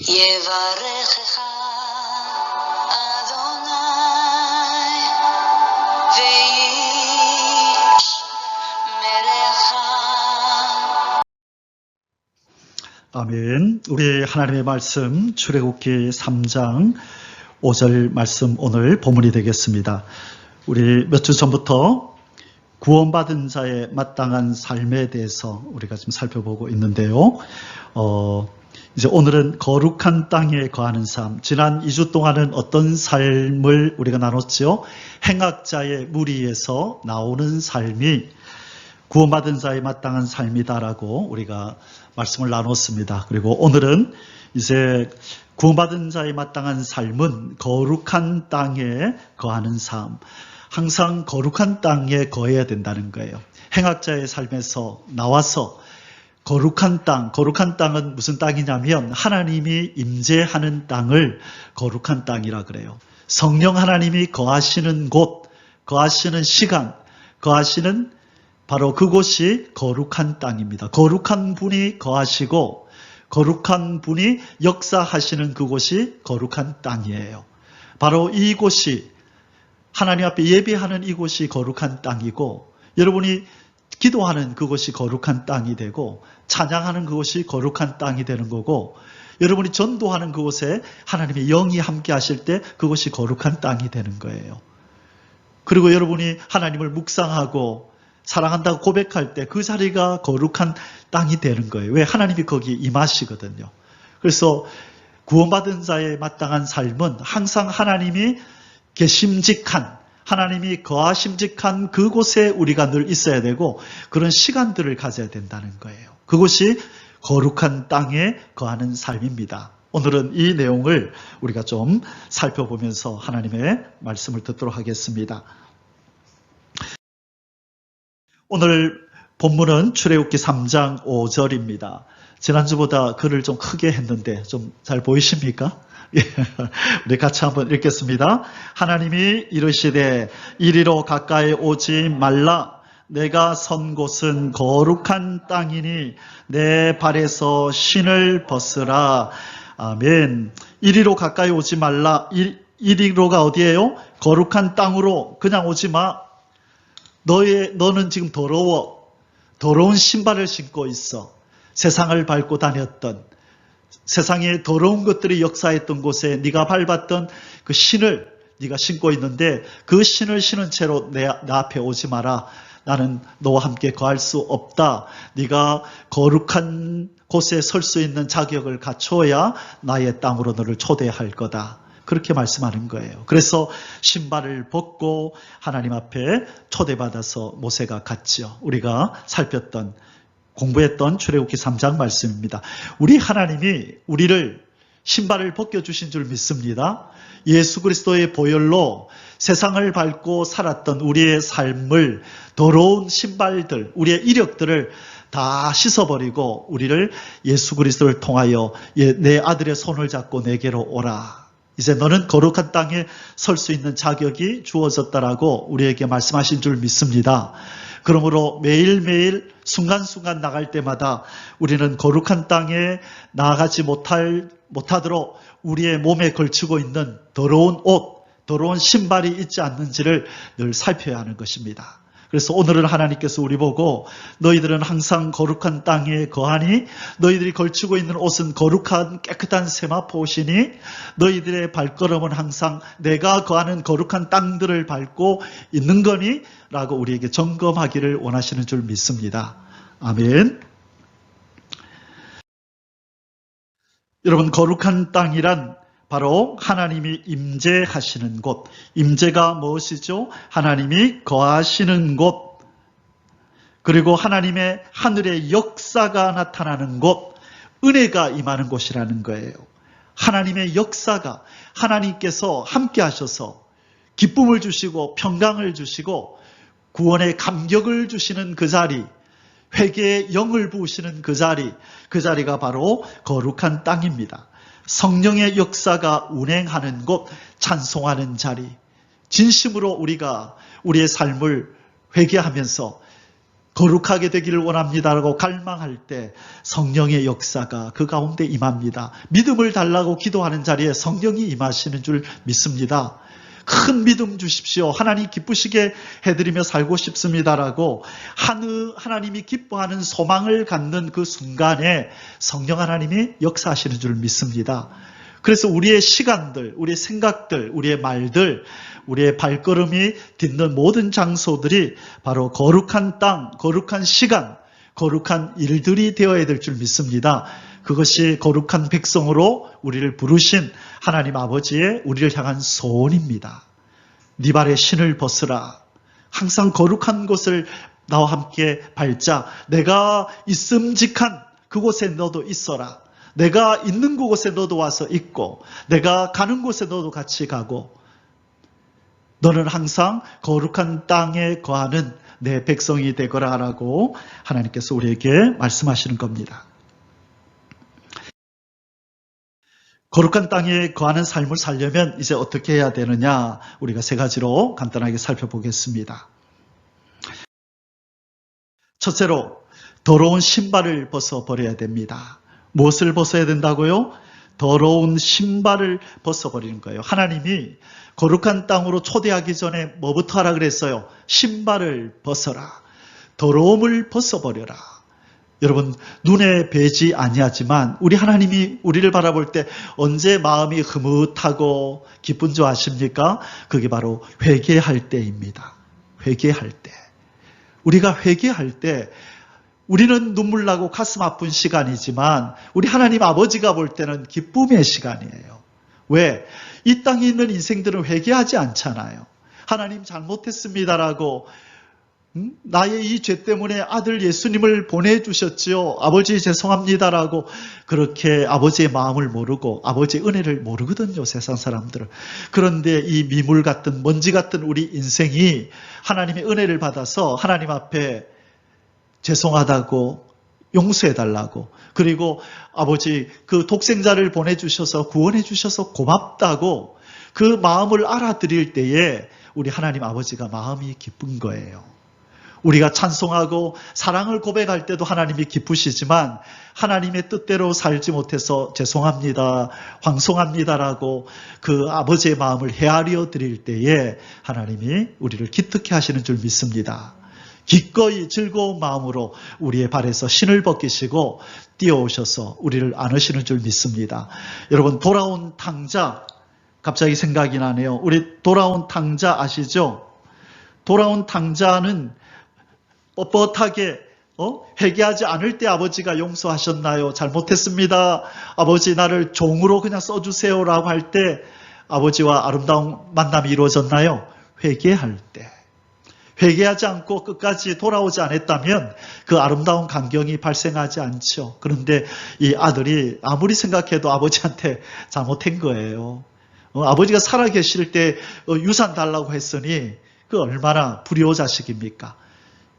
יברכך אדוני וישמרך. 아멘. 우리 하나님의 말씀 출애굽기 3장 5절 말씀 오늘 본문이 되겠습니다. 우리 몇 주 전부터 구원받은 자의 마땅한 삶에 대해서 우리가 지금 살펴보고 있는데요. 이제 오늘은 거룩한 땅에 거하는 삶. 지난 2주 동안은 어떤 삶을 우리가 나눴죠? 행악자의 무리에서 나오는 삶이 구원받은 자의 마땅한 삶이다라고 우리가 말씀을 나눴습니다. 그리고 오늘은 이제 구원받은 자의 마땅한 삶은 거룩한 땅에 거하는 삶. 항상 거룩한 땅에 거해야 된다는 거예요. 행악자의 삶에서 나와서 거룩한 땅은 무슨 땅이냐면 하나님이 임재하는 땅을 거룩한 땅이라 그래요. 성령 하나님이 거하시는 곳, 거하시는 시간, 거하시는 바로 그곳이 거룩한 땅입니다. 거룩한 분이 거하시고 거룩한 분이 역사하시는 그곳이 거룩한 땅이에요. 바로 이곳이 하나님 앞에 예배하는 이곳이 거룩한 땅이고 여러분이 기도하는 그곳이 거룩한 땅이 되고 찬양하는 그곳이 거룩한 땅이 되는 거고 여러분이 전도하는 그곳에 하나님의 영이 함께 하실 때 그것이 거룩한 땅이 되는 거예요. 그리고 여러분이 하나님을 묵상하고 사랑한다고 고백할 때 그 자리가 거룩한 땅이 되는 거예요. 왜? 하나님이 거기 임하시거든요. 그래서 구원받은 자의 마땅한 삶은 항상 하나님이 계심직한 하나님이 거하심직한 그곳에 우리가 늘 있어야 되고 그런 시간들을 가져야 된다는 거예요. 그것이 거룩한 땅에 거하는 삶입니다. 오늘은 이 내용을 우리가 좀 살펴보면서 하나님의 말씀을 듣도록 하겠습니다. 오늘 본문은 출애굽기 3장 5절입니다. 지난주보다 글을 좀 크게 했는데 좀 잘 보이십니까? 우리 같이 한번 읽겠습니다. 하나님이 이르시되 이리로 가까이 오지 말라. 내가 선 곳은 거룩한 땅이니 내 발에서 신을 벗으라. 아멘. 이리로 가까이 오지 말라. 이리로가 어디예요? 거룩한 땅으로 그냥 오지 마. 너는 지금 더러운 신발을 신고 있어. 세상을 밟고 다녔던 세상에 더러운 것들이 역사했던 곳에 네가 밟았던 그 신을 네가 신고 있는데 그 신을 신은 채로 내 앞에 오지 마라. 나는 너와 함께 거할 수 없다. 네가 거룩한 곳에 설 수 있는 자격을 갖춰야 나의 땅으로 너를 초대할 거다. 그렇게 말씀하는 거예요. 그래서 신발을 벗고 하나님 앞에 초대받아서 모세가 갔죠. 우리가 살폈던 공부했던 출애굽기 3장 말씀입니다. 우리 하나님이 우리를 신발을 벗겨주신 줄 믿습니다. 예수 그리스도의 보혈로 세상을 밟고 살았던 우리의 삶을 더러운 신발들, 우리의 이력들을 다 씻어버리고 우리를 예수 그리스도를 통하여 내 아들의 손을 잡고 내게로 오라. 이제 너는 거룩한 땅에 설 수 있는 자격이 주어졌다라고 우리에게 말씀하신 줄 믿습니다. 그러므로 매일매일 순간순간 나갈 때마다 우리는 거룩한 땅에 나아가지 못하도록 우리의 몸에 걸치고 있는 더러운 옷, 더러운 신발이 있지 않는지를 늘 살펴야 하는 것입니다. 그래서 오늘은 하나님께서 우리 보고 너희들은 항상 거룩한 땅에 거하니 너희들이 걸치고 있는 옷은 거룩한 깨끗한 세마포 옷이니 너희들의 발걸음은 항상 내가 거하는 거룩한 땅들을 밟고 있는 거니? 라고 우리에게 점검하기를 원하시는 줄 믿습니다. 아멘. 여러분, 거룩한 땅이란 바로 하나님이 임재하시는 곳. 임재가 무엇이죠? 하나님이 거하시는 곳. 그리고 하나님의 하늘의 역사가 나타나는 곳. 은혜가 임하는 곳이라는 거예요. 하나님의 역사가 하나님께서 함께 하셔서 기쁨을 주시고 평강을 주시고 구원의 감격을 주시는 그 자리, 회개의 영을 부으시는 그 자리가 바로 거룩한 땅입니다. 성령의 역사가 운행하는 곳, 찬송하는 자리. 진심으로 우리가 우리의 삶을 회개하면서 거룩하게 되기를 원합니다라고 갈망할 때 성령의 역사가 그 가운데 임합니다. 믿음을 달라고 기도하는 자리에 성령이 임하시는 줄 믿습니다. 큰 믿음 주십시오. 하나님 기쁘시게 해드리며 살고 싶습니다라고 하나님이 기뻐하는 소망을 갖는 그 순간에 성령 하나님이 역사하시는 줄 믿습니다. 그래서 우리의 시간들, 우리의 생각들, 우리의 말들, 우리의 발걸음이 딛는 모든 장소들이 바로 거룩한 땅, 거룩한 시간, 거룩한 일들이 되어야 될 줄 믿습니다. 그것이 거룩한 백성으로 우리를 부르신 하나님 아버지의 우리를 향한 소원입니다. 네 발에 신을 벗으라. 항상 거룩한 곳을 나와 함께 밟자. 내가 있음직한 그곳에 너도 있어라. 내가 있는 그곳에 너도 와서 있고 내가 가는 곳에 너도 같이 가고 너는 항상 거룩한 땅에 거하는 내 백성이 되거라라고 하나님께서 우리에게 말씀하시는 겁니다. 거룩한 땅에 거하는 삶을 살려면 이제 어떻게 해야 되느냐? 우리가 세 가지로 간단하게 살펴보겠습니다. 첫째로 더러운 신발을 벗어버려야 됩니다. 무엇을 벗어야 된다고요? 더러운 신발을 벗어버리는 거예요. 하나님이 거룩한 땅으로 초대하기 전에 뭐부터 하라 그랬어요? 신발을 벗어라. 더러움을 벗어버려라. 여러분 눈에 뵈지 아니하지만 우리 하나님이 우리를 바라볼 때 언제 마음이 흐뭇하고 기쁜 줄 아십니까? 그게 바로 회개할 때입니다. 회개할 때. 우리가 회개할 때 우리는 눈물 나고 가슴 아픈 시간이지만 우리 하나님 아버지가 볼 때는 기쁨의 시간이에요. 왜? 이 땅에 있는 인생들은 회개하지 않잖아요. 하나님 잘못했습니다라고 나의 이 죄 때문에 아들 예수님을 보내주셨지요. 아버지 죄송합니다라고 그렇게 아버지의 마음을 모르고 아버지의 은혜를 모르거든요. 세상 사람들은. 그런데 이 미물 같은 먼지 같은 우리 인생이 하나님의 은혜를 받아서 하나님 앞에 죄송하다고 용서해달라고 그리고 아버지 그 독생자를 보내주셔서 구원해 주셔서 고맙다고 그 마음을 알아드릴 때에 우리 하나님 아버지가 마음이 기쁜 거예요. 우리가 찬송하고 사랑을 고백할 때도 하나님이 기쁘시지만 하나님의 뜻대로 살지 못해서 죄송합니다, 황송합니다라고 그 아버지의 마음을 헤아려 드릴 때에 하나님이 우리를 기특해 하시는 줄 믿습니다. 기꺼이 즐거운 마음으로 우리의 발에서 신을 벗기시고 뛰어오셔서 우리를 안으시는 줄 믿습니다. 여러분 돌아온 탕자 갑자기 생각이 나네요. 우리 돌아온 탕자 아시죠? 돌아온 탕자는 뻣뻣하게 회개하지 않을 때 아버지가 용서하셨나요? 잘못했습니다. 아버지 나를 종으로 그냥 써주세요라고 할 때 아버지와 아름다운 만남이 이루어졌나요? 회개할 때. 회개하지 않고 끝까지 돌아오지 않았다면 그 아름다운 광경이 발생하지 않죠. 그런데 이 아들이 아무리 생각해도 아버지한테 잘못한 거예요. 아버지가 살아계실 때 유산 달라고 했으니 그 얼마나 불효자식입니까?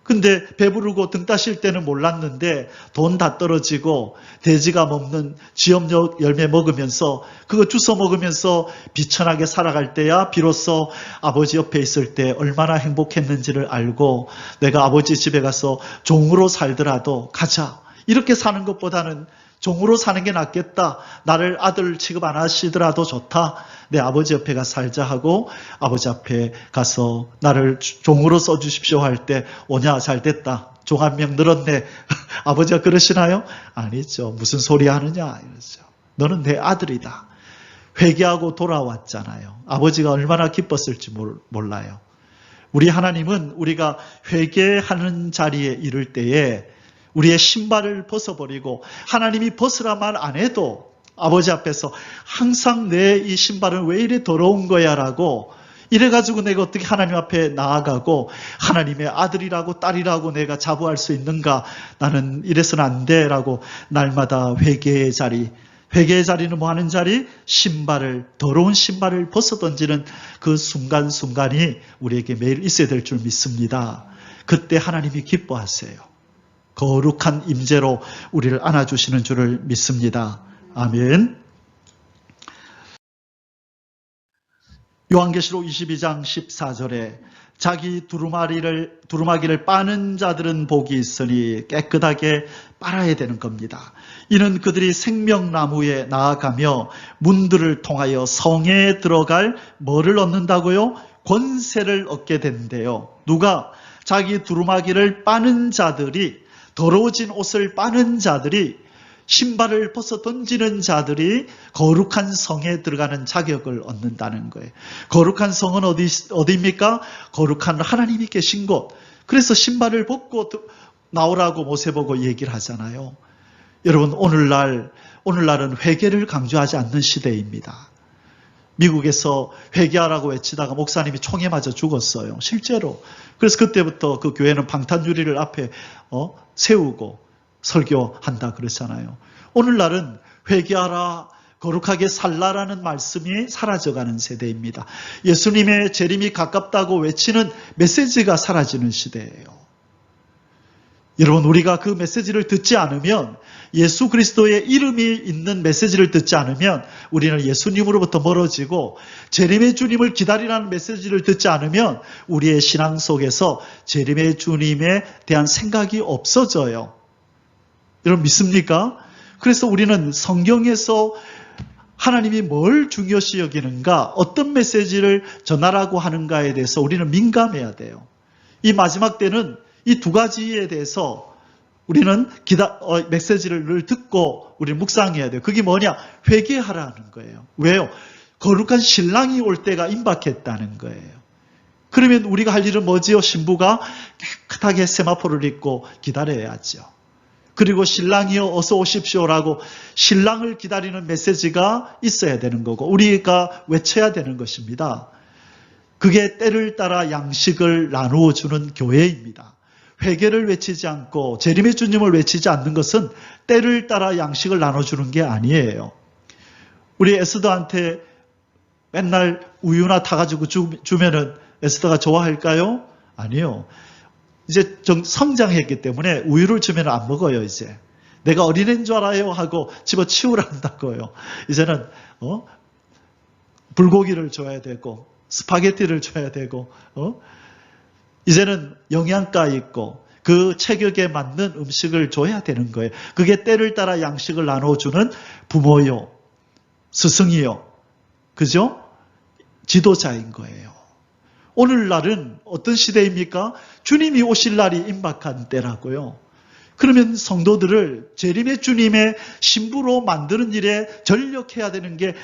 근데 배부르고 등 따실 때는 몰랐는데 돈 다 떨어지고 돼지가 먹는 쥐염력 열매 먹으면서 그거 주워 먹으면서 비천하게 살아갈 때야 비로소 아버지 옆에 있을 때 얼마나 행복했는지를 알고 내가 아버지 집에 가서 종으로 살더라도 가자. 이렇게 사는 것보다는 종으로 사는 게 낫겠다. 나를 아들 취급 안 하시더라도 좋다. 내 아버지 옆에 가서 살자 하고 아버지 앞에 가서 나를 종으로 써주십시오 할 때 오냐 잘됐다. 종 한 명 늘었네. 아버지가 그러시나요? 아니죠. 무슨 소리 하느냐 이러죠. 너는 내 아들이다. 회개하고 돌아왔잖아요. 아버지가 얼마나 기뻤을지 몰라요. 우리 하나님은 우리가 회개하는 자리에 이를 때에 우리의 신발을 벗어버리고 하나님이 벗으라 말 안 해도 아버지 앞에서 항상 내 이 신발은 왜 이래 더러운 거야 라고 이래가지고 내가 어떻게 하나님 앞에 나아가고 하나님의 아들이라고 딸이라고 내가 자부할 수 있는가? 나는 이래서는 안 돼 라고 날마다 회개의 자리, 회개의 자리는 뭐 하는 자리? 신발을, 더러운 신발을 벗어던지는 그 순간순간이 우리에게 매일 있어야 될 줄 믿습니다. 그때 하나님이 기뻐하세요. 거룩한 임재로 우리를 안아주시는 줄을 믿습니다. 아멘. 요한계시록 22장 14절에 자기 두루마기를 빠는 자들은 복이 있으니 깨끗하게 빨아야 되는 겁니다. 이는 그들이 생명나무에 나아가며 문들을 통하여 성에 들어갈 뭐를 얻는다고요? 권세를 얻게 된대요. 누가? 자기 두루마기를 빠는 자들이, 더러워진 옷을 빠는 자들이, 신발을 벗어 던지는 자들이 거룩한 성에 들어가는 자격을 얻는다는 거예요. 거룩한 성은 어디입니까? 거룩한 하나님이 계신 곳. 그래서 신발을 벗고 나오라고 모세보고 얘기를 하잖아요. 여러분, 오늘날은 회개를 강조하지 않는 시대입니다. 미국에서 회개하라고 외치다가 목사님이 총에 맞아 죽었어요. 실제로. 그래서 그때부터 그 교회는 방탄유리를 앞에 세우고 설교한다 그랬잖아요. 오늘날은 회개하라, 거룩하게 살라라는 말씀이 사라져가는 세대입니다. 예수님의 재림이 가깝다고 외치는 메시지가 사라지는 시대예요. 여러분, 우리가 그 메시지를 듣지 않으면, 예수 그리스도의 이름이 있는 메시지를 듣지 않으면 우리는 예수님으로부터 멀어지고, 재림의 주님을 기다리라는 메시지를 듣지 않으면 우리의 신앙 속에서 재림의 주님에 대한 생각이 없어져요. 여러분 믿습니까? 그래서 우리는 성경에서 하나님이 뭘 중요시 여기는가, 어떤 메시지를 전하라고 하는가에 대해서 우리는 민감해야 돼요. 이 마지막 때는 이 두 가지에 대해서 우리는 메시지를 듣고 우리는 묵상해야 돼요. 그게 뭐냐? 회개하라는 거예요. 왜요? 거룩한 신랑이 올 때가 임박했다는 거예요. 그러면 우리가 할 일은 뭐지요? 신부가 깨끗하게 세마포를 입고 기다려야죠. 그리고 신랑이여 어서 오십시오라고 신랑을 기다리는 메시지가 있어야 되는 거고 우리가 외쳐야 되는 것입니다. 그게 때를 따라 양식을 나누어 주는 교회입니다. 회개를 외치지 않고 재림의 주님을 외치지 않는 것은 때를 따라 양식을 나눠주는 게 아니에요. 우리 에스더한테 맨날 우유나 타가지고 주면은 에스더가 좋아할까요? 아니요. 이제 좀 성장했기 때문에 우유를 주면 안 먹어요, 이제. 내가 어린애인 줄 알아요 하고 집어치우란다고요. 이제는 불고기를 줘야 되고 스파게티를 줘야 되고 이제는 영양가 있고 그 체격에 맞는 음식을 줘야 되는 거예요. 그게 때를 따라 양식을 나눠주는 부모요, 스승이요, 그죠? 지도자인 거예요. 오늘날은 어떤 시대입니까? 주님이 오실 날이 임박한 때라고요. 그러면 성도들을 재림의 주님의 신부로 만드는 일에 전력해야 되는 게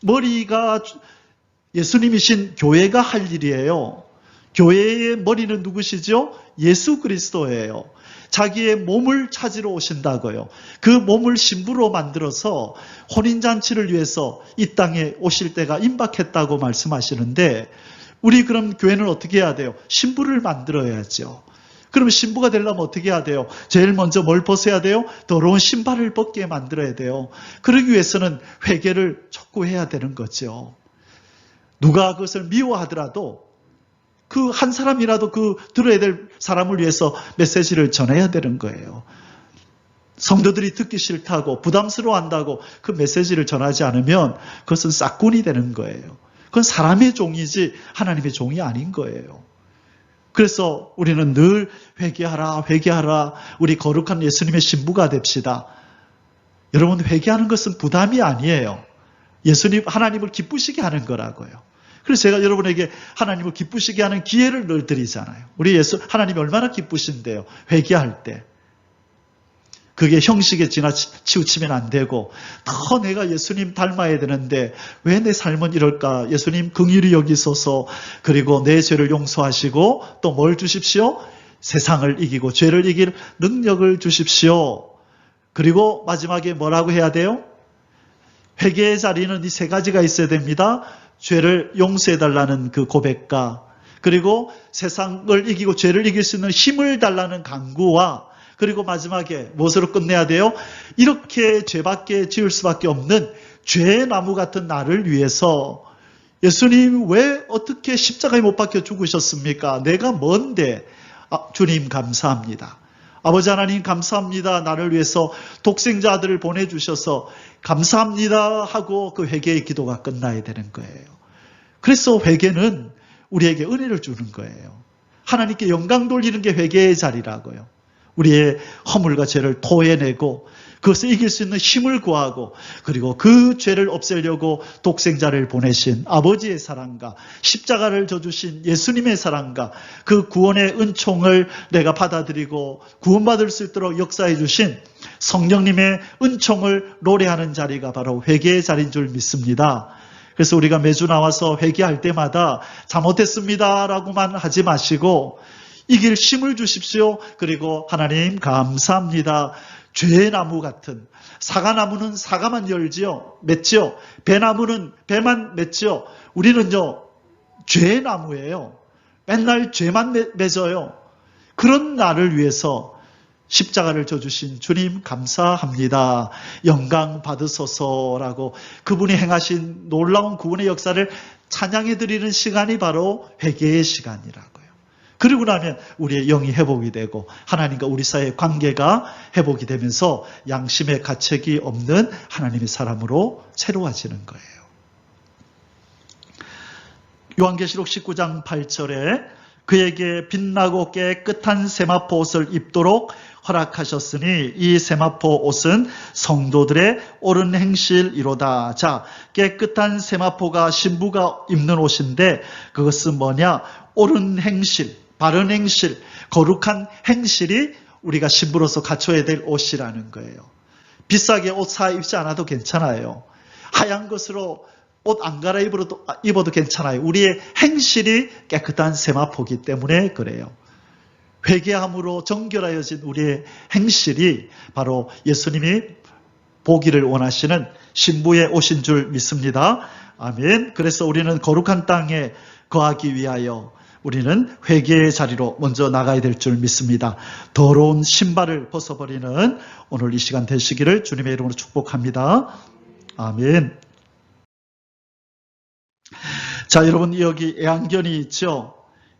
머리가 예수님이신 교회가 할 일이에요. 교회의 머리는 누구시죠? 예수 그리스도예요. 자기의 몸을 찾으러 오신다고요. 그 몸을 신부로 만들어서 혼인잔치를 위해서 이 땅에 오실 때가 임박했다고 말씀하시는데 우리 그럼 교회는 어떻게 해야 돼요? 신부를 만들어야죠. 그럼 신부가 되려면 어떻게 해야 돼요? 제일 먼저 뭘 벗어야 돼요? 더러운 신발을 벗게 만들어야 돼요. 그러기 위해서는 회개를 촉구해야 되는 거죠. 누가 그것을 미워하더라도 그 한 사람이라도 그 들어야 될 사람을 위해서 메시지를 전해야 되는 거예요. 성도들이 듣기 싫다고 부담스러워한다고 그 메시지를 전하지 않으면 그것은 싹군이 되는 거예요. 그건 사람의 종이지 하나님의 종이 아닌 거예요. 그래서 우리는 늘 회개하라, 회개하라. 우리 거룩한 예수님의 신부가 됩시다. 여러분, 회개하는 것은 부담이 아니에요. 예수님, 하나님을 기쁘시게 하는 거라고요. 그래서 제가 여러분에게 하나님을 기쁘시게 하는 기회를 늘 드리잖아요. 우리 하나님이 얼마나 기쁘신데요. 회개할 때. 그게 형식에 치우치면 안 되고 더 내가 예수님 닮아야 되는데 왜 내 삶은 이럴까? 예수님 긍휼히 여기소서. 그리고 내 죄를 용서하시고 또 뭘 주십시오? 세상을 이기고 죄를 이길 능력을 주십시오. 그리고 마지막에 뭐라고 해야 돼요? 회개의 자리는 이 세 가지가 있어야 됩니다. 죄를 용서해달라는 그 고백과 그리고 세상을 이기고 죄를 이길 수 있는 힘을 달라는 간구와 그리고 마지막에 무엇으로 끝내야 돼요? 이렇게 죄밖에 지을 수밖에 없는 죄의 나무 같은 나를 위해서 예수님 왜 어떻게 십자가에 못 박혀 죽으셨습니까? 내가 뭔데? 주님 감사합니다. 아버지 하나님 감사합니다. 나를 위해서 독생자 아들을 보내주셔서 감사합니다 하고 그 회개의 기도가 끝나야 되는 거예요. 그래서 회개는 우리에게 은혜를 주는 거예요. 하나님께 영광 돌리는 게 회개의 자리라고요. 우리의 허물과 죄를 토해내고 그것을 이길 수 있는 힘을 구하고 그리고 그 죄를 없애려고 독생자를 보내신 아버지의 사랑과 십자가를 져주신 예수님의 사랑과 그 구원의 은총을 내가 받아들이고 구원받을 수 있도록 역사해 주신 성령님의 은총을 노래하는 자리가 바로 회개의 자리인 줄 믿습니다. 그래서 우리가 매주 나와서 회개할 때마다 잘못했습니다 라고만 하지 마시고 이길 힘을 주십시오. 그리고 하나님 감사합니다. 죄의 나무 같은 사과나무는 사과만 열지요. 맺지요. 배나무는 배만 맺지요. 우리는요. 죄의 나무예요. 맨날 죄만 맺어요. 그런 나를 위해서 십자가를 져주신 주님 감사합니다. 영광 받으소서라고 그분이 행하신 놀라운 구원의 역사를 찬양해 드리는 시간이 바로 회개의 시간이라고요. 그리고 나면 우리의 영이 회복이 되고 하나님과 우리 사이의 관계가 회복이 되면서 양심의 가책이 없는 하나님의 사람으로 새로워지는 거예요. 요한계시록 19장 8절에 그에게 빛나고 깨끗한 세마포 옷을 입도록 허락하셨으니 이 세마포 옷은 성도들의 옳은 행실이로다. 자, 깨끗한 세마포가 신부가 입는 옷인데 그것은 뭐냐? 옳은 행실, 바른 행실, 거룩한 행실이 우리가 신부로서 갖춰야 될 옷이라는 거예요. 비싸게 옷 사 입지 않아도 괜찮아요. 하얀 것으로 옷 안 입어도 괜찮아요. 우리의 행실이 깨끗한 세마포이기 때문에 그래요. 회개함으로 정결하여진 우리의 행실이 바로 예수님이 보기를 원하시는 신부의 옷인 줄 믿습니다. 아멘. 그래서 우리는 거룩한 땅에 거하기 위하여 우리는 회개의 자리로 먼저 나가야 될 줄 믿습니다. 더러운 신발을 벗어버리는 오늘 이 시간 되시기를 주님의 이름으로 축복합니다. 아멘. 자, 여러분 여기 애완견이 있죠.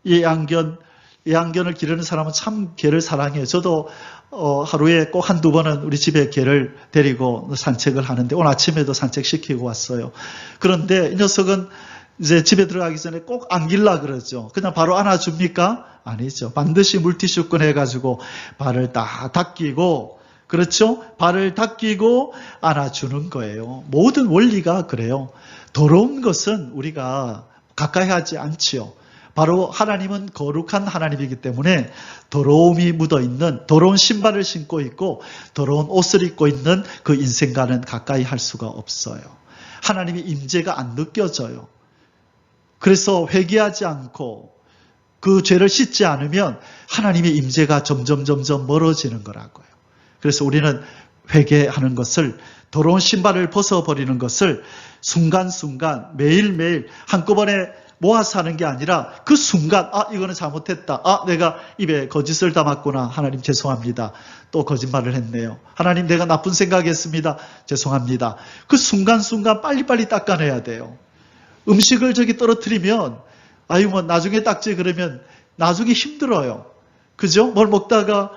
이 애완견을 기르는 사람은 참 개를 사랑해요. 저도 하루에 꼭 한두 번은 우리 집에 개를 데리고 산책을 하는데 오늘 아침에도 산책시키고 왔어요. 그런데 이 녀석은 이제 집에 들어가기 전에 꼭 안길라 그러죠. 그냥 바로 안아줍니까? 아니죠. 반드시 물티슈 꺼내가지고 발을 딱 닦이고, 그렇죠? 발을 닦이고 안아주는 거예요. 모든 원리가 그래요. 더러운 것은 우리가 가까이 하지 않지요. 바로 하나님은 거룩한 하나님이기 때문에 더러움이 묻어있는 더러운 신발을 신고 있고 더러운 옷을 입고 있는 그 인생과는 가까이 할 수가 없어요. 하나님의 임재가 안 느껴져요. 그래서 회개하지 않고 그 죄를 씻지 않으면 하나님의 임재가 점점 멀어지는 거라고요. 그래서 우리는 회개하는 것을, 더러운 신발을 벗어버리는 것을 순간순간 매일매일 한꺼번에 모아서 하는 게 아니라 그 순간, 이거는 잘못했다. 내가 입에 거짓을 담았구나. 하나님 죄송합니다. 또 거짓말을 했네요. 하나님 내가 나쁜 생각했습니다. 죄송합니다. 그 순간순간 빨리빨리 닦아내야 돼요. 음식을 저기 떨어뜨리면 나중에 닦지 그러면 나중에 힘들어요. 그죠? 뭘 먹다가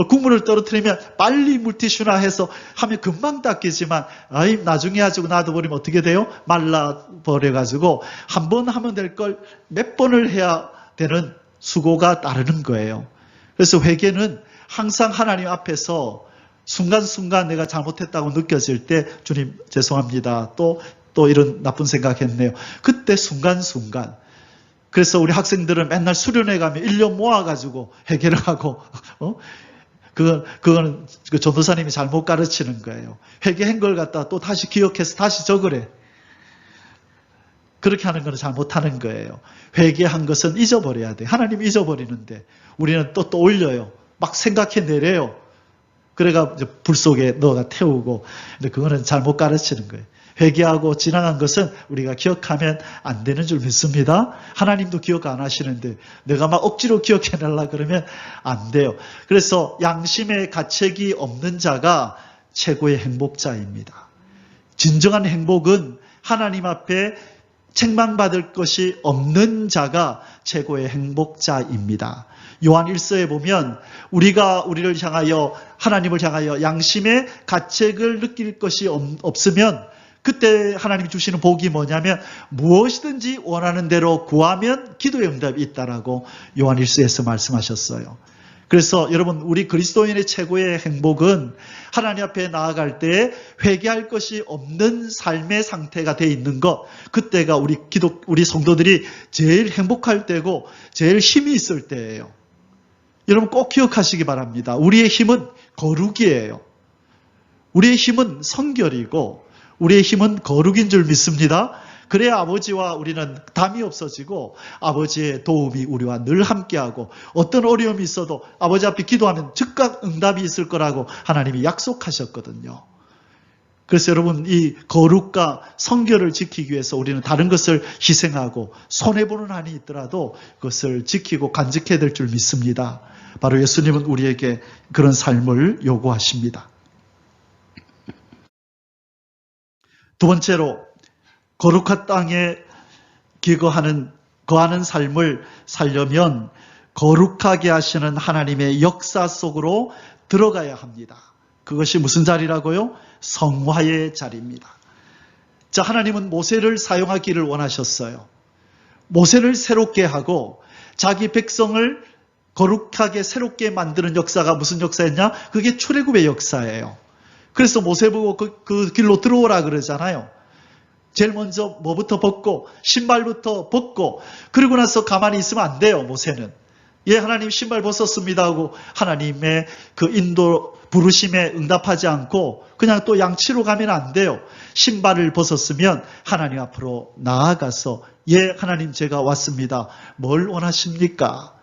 국물을 떨어뜨리면 빨리 물티슈나 해서 하면 금방 닦이지만 나중에 하자고 놔둬버리면 어떻게 돼요? 말라버려가지고 한 번 하면 될 걸 몇 번을 해야 되는 수고가 따르는 거예요. 그래서 회개는 항상 하나님 앞에서 순간순간 내가 잘못했다고 느껴질 때 주님 죄송합니다. 또 이런 나쁜 생각했네요. 그때 순간순간. 그래서 우리 학생들은 맨날 수련회 가면 1년 모아가지고 회개를 하고 그거는 그 전도사님이 잘못 가르치는 거예요. 회개한 걸 갖다 또 다시 기억해서 다시 적으래. 그렇게 하는 건 잘못하는 거예요. 회개한 것은 잊어버려야 돼. 하나님 잊어버리는데 우리는 또 올려요. 막 생각해내래요. 그래가 불 속에 넣어가 태우고. 근데 그거는 잘못 가르치는 거예요. 회개하고 지나간 것은 우리가 기억하면 안 되는 줄 믿습니다. 하나님도 기억 안 하시는데 내가 막 억지로 기억해내려고 그러면 안 돼요. 그래서 양심의 가책이 없는 자가 최고의 행복자입니다. 진정한 행복은 하나님 앞에 책망받을 것이 없는 자가 최고의 행복자입니다. 요한 1서에 보면 우리를 향하여, 하나님을 향하여 양심의 가책을 느낄 것이 없으면 그때 하나님이 주시는 복이 뭐냐면 무엇이든지 원하는 대로 구하면 기도의 응답이 있다라고 요한일서에서 말씀하셨어요. 그래서 여러분, 우리 그리스도인의 최고의 행복은 하나님 앞에 나아갈 때 회개할 것이 없는 삶의 상태가 돼 있는 것, 그때가 우리 성도들이 제일 행복할 때고 제일 힘이 있을 때예요. 여러분 꼭 기억하시기 바랍니다. 우리의 힘은 거룩이에요. 우리의 힘은 성결이고 우리의 힘은 거룩인 줄 믿습니다. 그래야 아버지와 우리는 담이 없어지고 아버지의 도움이 우리와 늘 함께하고 어떤 어려움이 있어도 아버지 앞에 기도하면 즉각 응답이 있을 거라고 하나님이 약속하셨거든요. 그래서 여러분, 이 거룩과 성결을 지키기 위해서 우리는 다른 것을 희생하고 손해보는 한이 있더라도 그것을 지키고 간직해야 될 줄 믿습니다. 바로 예수님은 우리에게 그런 삶을 요구하십니다. 두 번째로, 거룩한 땅에 거하는 삶을 살려면 거룩하게 하시는 하나님의 역사 속으로 들어가야 합니다. 그것이 무슨 자리라고요? 성화의 자리입니다. 자, 하나님은 모세를 사용하기를 원하셨어요. 모세를 새롭게 하고 자기 백성을 거룩하게 새롭게 만드는 역사가 무슨 역사였냐? 그게 출애굽의 역사예요. 그래서 모세 보고 그 길로 들어오라 그러잖아요. 제일 먼저 뭐부터 벗고 신발부터 벗고 그러고 나서 가만히 있으면 안 돼요. 모세는. 예, 하나님 신발 벗었습니다 하고 하나님의 그 인도 부르심에 응답하지 않고 그냥 또 양치로 가면 안 돼요. 신발을 벗었으면 하나님 앞으로 나아가서 예, 하나님 제가 왔습니다. 뭘 원하십니까?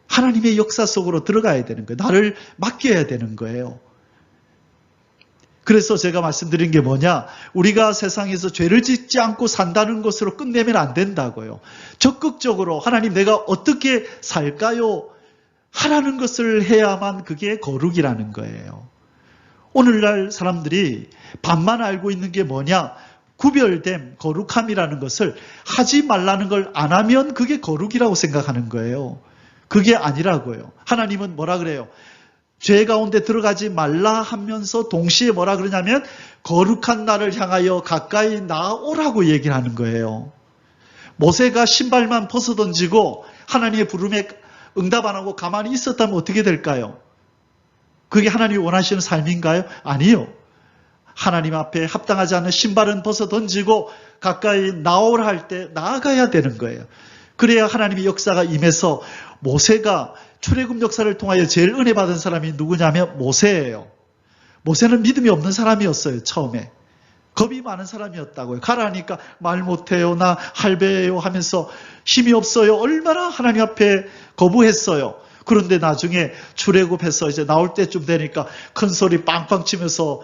하나님의 역사 속으로 들어가야 되는 거예요. 나를 맡겨야 되는 거예요. 그래서 제가 말씀드린 게 뭐냐? 우리가 세상에서 죄를 짓지 않고 산다는 것으로 끝내면 안 된다고요. 적극적으로 하나님 내가 어떻게 살까요? 하라는 것을 해야만 그게 거룩이라는 거예요. 오늘날 사람들이 반만 알고 있는 게 뭐냐? 구별됨, 거룩함이라는 것을 하지 말라는 걸 안 하면 그게 거룩이라고 생각하는 거예요. 그게 아니라고요. 하나님은 뭐라 그래요? 죄 가운데 들어가지 말라 하면서 동시에 뭐라 그러냐면 거룩한 나를 향하여 가까이 나오라고 얘기를 하는 거예요. 모세가 신발만 벗어던지고 하나님의 부름에 응답 안 하고 가만히 있었다면 어떻게 될까요? 그게 하나님이 원하시는 삶인가요? 아니요. 하나님 앞에 합당하지 않은 신발은 벗어던지고 가까이 나오라 할 때 나아가야 되는 거예요. 그래야 하나님의 역사가 임해서 모세가 출애굽 역사를 통하여 제일 은혜 받은 사람이 누구냐면 모세예요. 모세는 믿음이 없는 사람이었어요. 처음에. 겁이 많은 사람이었다고요. 가라니까 말 못해요. 나 할배예요 하면서 힘이 없어요. 얼마나 하나님 앞에 거부했어요. 그런데 나중에 출애굽해서 이제 나올 때쯤 되니까 큰 소리 빵빵 치면서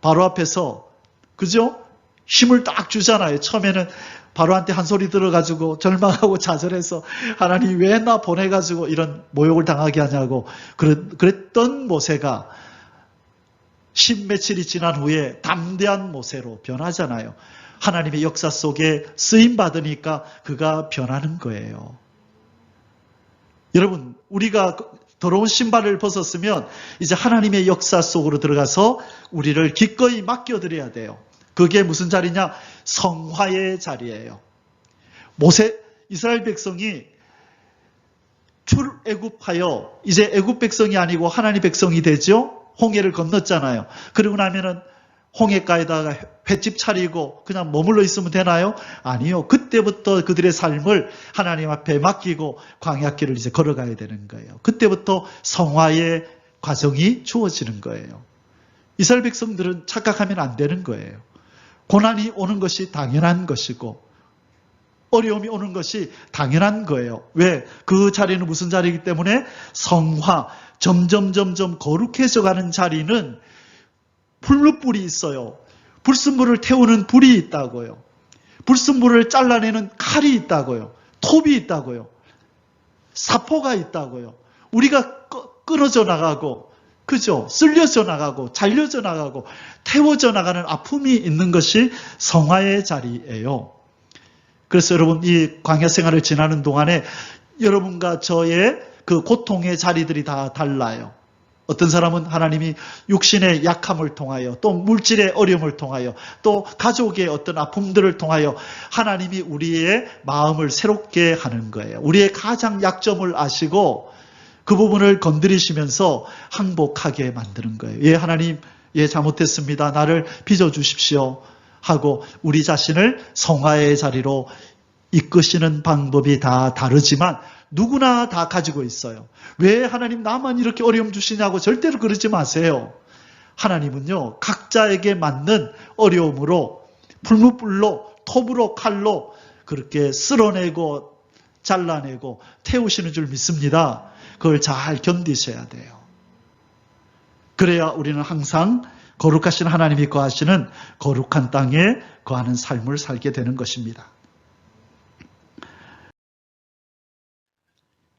바로 앞에서 그죠? 힘을 딱 주잖아요. 처음에는 바로한테 한 소리 들어가지고 절망하고 좌절해서 하나님 왜 나 보내가지고 이런 모욕을 당하게 하냐고 그랬던 모세가 십며칠이 지난 후에 담대한 모세로 변하잖아요. 하나님의 역사 속에 쓰임받으니까 그가 변하는 거예요. 여러분, 우리가 더러운 신발을 벗었으면 이제 하나님의 역사 속으로 들어가서 우리를 기꺼이 맡겨드려야 돼요. 그게 무슨 자리냐? 성화의 자리예요. 이스라엘 백성이 출애굽하여 이제 애굽 백성이 아니고 하나님 백성이 되죠. 홍해를 건넜잖아요. 그러고 나면은 홍해가에다가 횟집 차리고 그냥 머물러 있으면 되나요? 아니요. 그때부터 그들의 삶을 하나님 앞에 맡기고 광야길을 이제 걸어가야 되는 거예요. 그때부터 성화의 과정이 주어지는 거예요. 이스라엘 백성들은 착각하면 안 되는 거예요. 고난이 오는 것이 당연한 것이고 어려움이 오는 것이 당연한 거예요. 왜? 그 자리는 무슨 자리이기 때문에 성화, 점점 거룩해져 가는 자리는 풀무불이 있어요. 불순물을 태우는 불이 있다고요. 불순물을 잘라내는 칼이 있다고요. 톱이 있다고요. 사포가 있다고요. 우리가 끊어져 나가고 그죠? 쓸려져 나가고 잘려져 나가고 태워져 나가는 아픔이 있는 것이 성화의 자리예요. 그래서 여러분 이 광야 생활을 지나는 동안에 여러분과 저의 그 고통의 자리들이 다 달라요. 어떤 사람은 하나님이 육신의 약함을 통하여 또 물질의 어려움을 통하여 또 가족의 어떤 아픔들을 통하여 하나님이 우리의 마음을 새롭게 하는 거예요. 우리의 가장 약점을 아시고 그 부분을 건드리시면서 항복하게 만드는 거예요. 예, 하나님, 예, 잘못했습니다. 나를 빚어주십시오. 하고 우리 자신을 성화의 자리로 이끄시는 방법이 다 다르지만 누구나 다 가지고 있어요. 왜 하나님 나만 이렇게 어려움 주시냐고 절대로 그러지 마세요. 하나님은요, 각자에게 맞는 어려움으로 풀무불로 톱으로 칼로 그렇게 쓸어내고 잘라내고 태우시는 줄 믿습니다. 그걸 잘 견디셔야 돼요. 그래야 우리는 항상 거룩하신 하나님이 거하시는 거룩한 땅에 거하는 삶을 살게 되는 것입니다.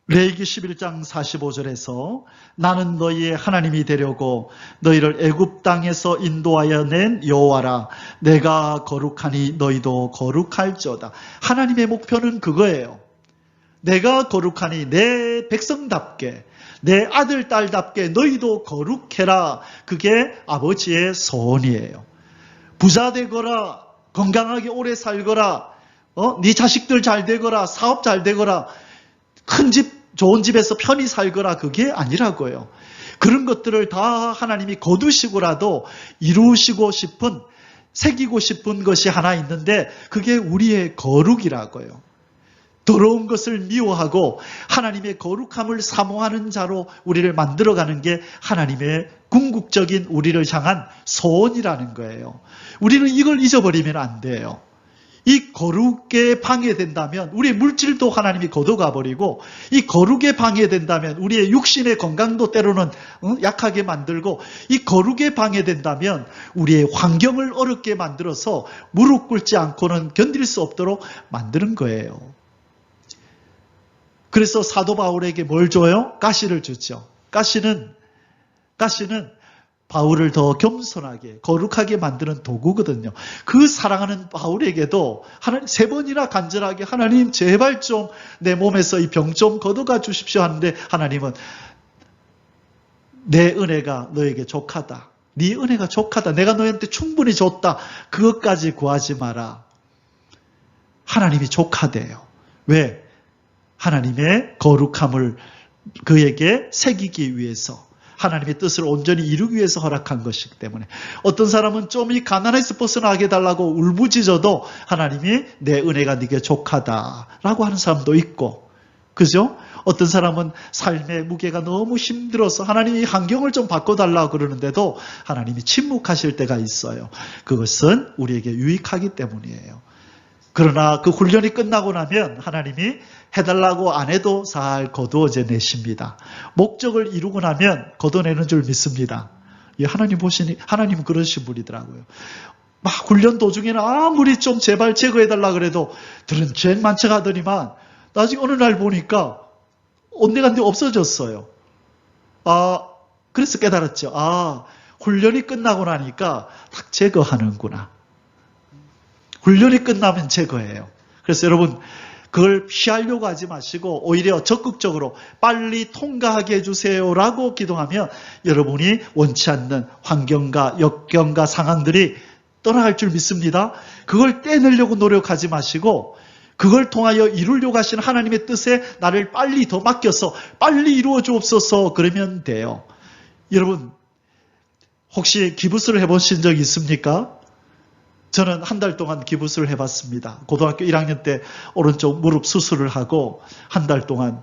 레위기 11장 45절에서 나는 너희의 하나님이 되려고 너희를 애굽 땅에서 인도하여 낸 여호와라. 내가 거룩하니 너희도 거룩할지어다. 하나님의 목표는 그거예요. 내가 거룩하니 내 백성답게 내 아들 딸답게 너희도 거룩해라. 그게 아버지의 소원이에요. 부자 되거라, 건강하게 오래 살거라, 네 자식들 잘 되거라, 사업 잘 되거라, 큰 집, 좋은 집에서 편히 살거라, 그게 아니라고요. 그런 것들을 다 하나님이 거두시고라도 이루시고 싶은, 새기고 싶은 것이 하나 있는데 그게 우리의 거룩이라고요. 더러운 것을 미워하고 하나님의 거룩함을 사모하는 자로 우리를 만들어가는 게 하나님의 궁극적인 우리를 향한 소원이라는 거예요. 우리는 이걸 잊어버리면 안 돼요. 이 거룩에 방해된다면 우리의 물질도 하나님이 거둬가 버리고, 이 거룩에 방해된다면 우리의 육신의 건강도 때로는 약하게 만들고, 이 거룩에 방해된다면 우리의 환경을 어렵게 만들어서 무릎 꿇지 않고는 견딜 수 없도록 만드는 거예요. 그래서 사도 바울에게 뭘 줘요? 가시를 주죠. 가시는 바울을 더 겸손하게 거룩하게 만드는 도구거든요. 그 사랑하는 바울에게도 하나님 3번이나 간절하게 하나님 제발 좀 내 몸에서 이 병 좀 걷어가 주십시오 하는데 하나님은 내 은혜가 너에게 족하다. 네 은혜가 족하다. 내가 너한테 충분히 줬다. 그것까지 구하지 마라. 하나님이 족하대요. 왜? 하나님의 거룩함을 그에게 새기기 위해서, 하나님의 뜻을 온전히 이루기 위해서 허락한 것이기 때문에, 어떤 사람은 좀 이 가난에서 벗어나게 해달라고 울부짖어도 하나님이 내 은혜가 네게 족하다라고 하는 사람도 있고, 그죠? 어떤 사람은 삶의 무게가 너무 힘들어서 하나님이 환경을 좀 바꿔달라고 그러는데도 하나님이 침묵하실 때가 있어요. 그것은 우리에게 유익하기 때문이에요. 그러나 그 훈련이 끝나고 나면 하나님이 해달라고 안 해도 잘 거두어져 내십니다. 목적을 이루고 나면 거둬내는 줄 믿습니다. 하나님 보시니, 하나님은 그러신 분이더라고요. 막 훈련 도중에는 아무리 좀 제발 제거해달라 그래도 들은 죄 많척 하더니만 나중에 어느 날 보니까 온데간데 없어졌어요. 그래서 깨달았죠. 훈련이 끝나고 나니까 딱 제거하는구나. 훈련이 끝나면 제거해요. 그래서 여러분, 그걸 피하려고 하지 마시고 오히려 적극적으로 빨리 통과하게 해주세요라고 기도하면 여러분이 원치 않는 환경과 역경과 상황들이 떠나갈 줄 믿습니다. 그걸 떼내려고 노력하지 마시고 그걸 통하여 이루려고 하시는 하나님의 뜻에 나를 빨리 더 맡겨서 빨리 이루어 주옵소서, 그러면 돼요. 여러분, 혹시 기부스를 해보신 적 있습니까? 저는 한 달 동안 기부스를 해봤습니다. 고등학교 1학년 때 오른쪽 무릎 수술을 하고 한 달 동안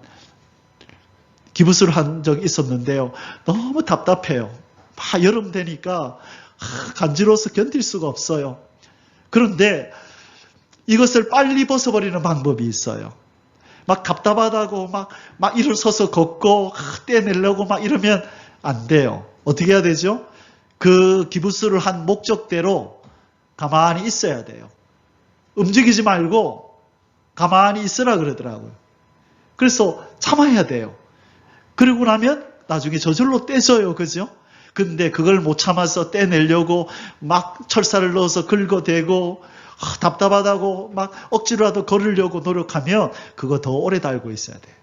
기부스를 한 적이 있었는데요. 너무 답답해요. 여름 되니까 간지러워서 견딜 수가 없어요. 그런데 이것을 빨리 벗어버리는 방법이 있어요. 막 답답하다고 막 일어서서 걷고 떼내려고 막 이러면 안 돼요. 어떻게 해야 되죠? 그 기부스를 한 목적대로 가만히 있어야 돼요. 움직이지 말고 가만히 있으라 그러더라고요. 그래서 참아야 돼요. 그러고 나면 나중에 저절로 떼져요. 그죠? 근데 그걸 못 참아서 떼내려고 막 철사를 넣어서 긁어대고 답답하다고 막 억지로라도 걸으려고 노력하면 그거 더 오래 달고 있어야 돼요.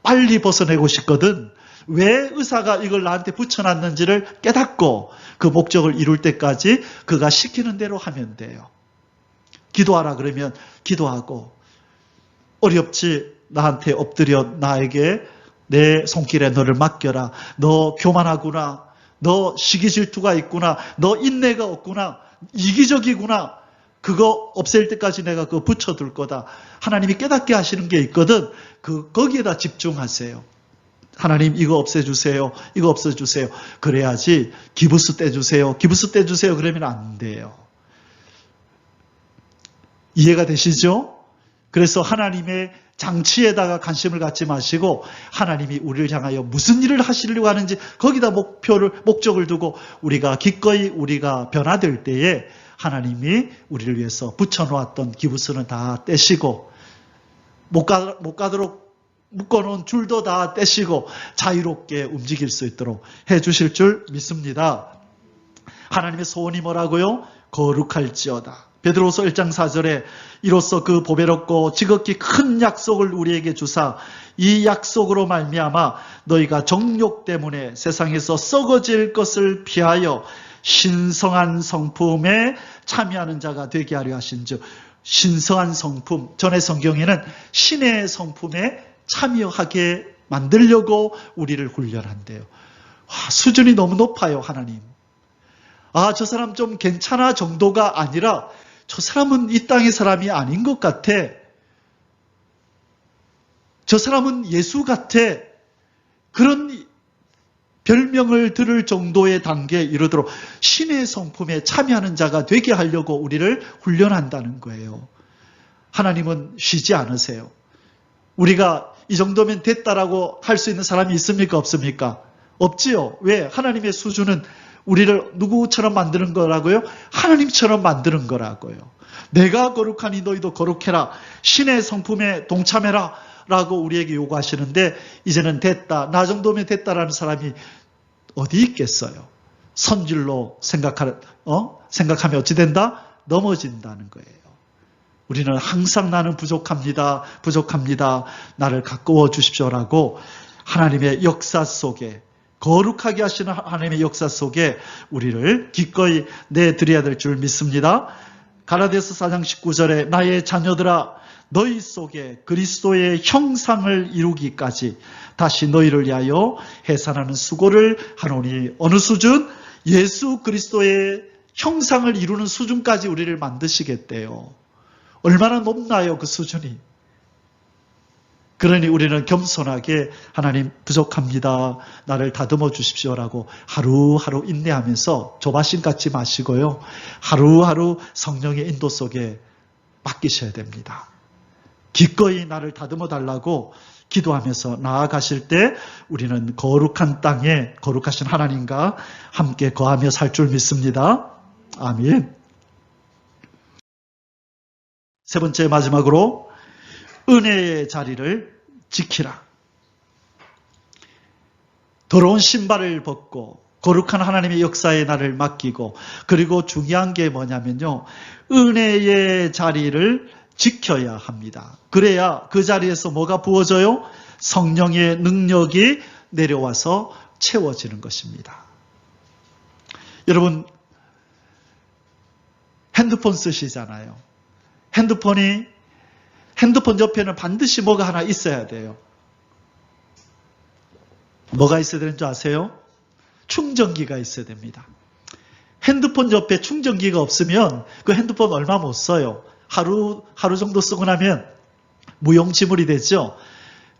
빨리 벗어내고 싶거든 왜 의사가 이걸 나한테 붙여놨는지를 깨닫고 그 목적을 이룰 때까지 그가 시키는 대로 하면 돼요. 기도하라 그러면 기도하고, 어렵지 나한테 엎드려 나에게 내 손길에 너를 맡겨라. 너 교만하구나. 너 시기 질투가 있구나. 너 인내가 없구나. 이기적이구나. 그거 없앨 때까지 내가 그거 붙여둘 거다. 하나님이 깨닫게 하시는 게 있거든. 거기에다 집중하세요. 하나님 이거 없애주세요. 이거 없애주세요. 그래야지 기부스 떼주세요. 기부스 떼주세요. 그러면 안 돼요. 이해가 되시죠? 그래서 하나님의 장치에다가 관심을 갖지 마시고 하나님이 우리를 향하여 무슨 일을 하시려고 하는지 거기다 목적을 두고 우리가 기꺼이 우리가 변화될 때에 하나님이 우리를 위해서 붙여놓았던 기부스는 다 떼시고 못 가도록 묶어놓은 줄도 다 떼시고 자유롭게 움직일 수 있도록 해주실 줄 믿습니다. 하나님의 소원이 뭐라고요? 거룩할지어다. 베드로서 1장 4절에 이로써 그 보배롭고 지극히 큰 약속을 우리에게 주사 이 약속으로 말미암아 너희가 정욕 때문에 세상에서 썩어질 것을 피하여 신성한 성품에 참여하는 자가 되게 하려 하신즉, 신성한 성품, 전의 성경에는 신의 성품에 참여하게 만들려고 우리를 훈련한대요. 수준이 너무 높아요. 하나님. 저 사람 좀 괜찮아 정도가 아니라 저 사람은 이 땅의 사람이 아닌 것 같아. 저 사람은 예수 같아. 그런 별명을 들을 정도의 단계에 이르도록 신의 성품에 참여하는 자가 되게 하려고 우리를 훈련한다는 거예요. 하나님은 쉬지 않으세요. 우리가 이 정도면 됐다라고 할 수 있는 사람이 있습니까? 없습니까? 없지요. 왜? 하나님의 수준은 우리를 누구처럼 만드는 거라고요? 하나님처럼 만드는 거라고요. 내가 거룩하니 너희도 거룩해라. 신의 성품에 동참해라. 라고 우리에게 요구하시는데 이제는 됐다. 나 정도면 됐다라는 사람이 어디 있겠어요? 선질로 생각하면 어찌 된다? 넘어진다는 거예요. 우리는 항상 나는 부족합니다. 부족합니다. 나를 가꾸어 주십시오라고 하나님의 역사 속에, 거룩하게 하시는 하나님의 역사 속에 우리를 기꺼이 내드려야 될 줄 믿습니다. 갈라디아서 4장 19절에 나의 자녀들아 너희 속에 그리스도의 형상을 이루기까지 다시 너희를 위하여 해산하는 수고를 하노니, 어느 수준? 예수 그리스도의 형상을 이루는 수준까지 우리를 만드시겠대요. 얼마나 높나요? 그 수준이. 그러니 우리는 겸손하게 하나님 부족합니다. 나를 다듬어 주십시오라고 하루하루 인내하면서 조바심 갖지 마시고요. 하루하루 성령의 인도 속에 맡기셔야 됩니다. 기꺼이 나를 다듬어 달라고 기도하면서 나아가실 때 우리는 거룩한 땅에 거룩하신 하나님과 함께 거하며 살 줄 믿습니다. 아멘. 세 번째 마지막으로 은혜의 자리를 지키라. 더러운 신발을 벗고 거룩한 하나님의 역사에 나를 맡기고, 그리고 중요한 게 뭐냐면요, 은혜의 자리를 지켜야 합니다. 그래야 그 자리에서 뭐가 부어져요? 성령의 능력이 내려와서 채워지는 것입니다. 여러분 핸드폰 쓰시잖아요. 핸드폰 옆에는 반드시 뭐가 하나 있어야 돼요. 뭐가 있어야 되는 줄 아세요? 충전기가 있어야 됩니다. 핸드폰 옆에 충전기가 없으면 그 핸드폰 얼마 못 써요. 하루 정도 쓰고 나면 무용지물이 되죠.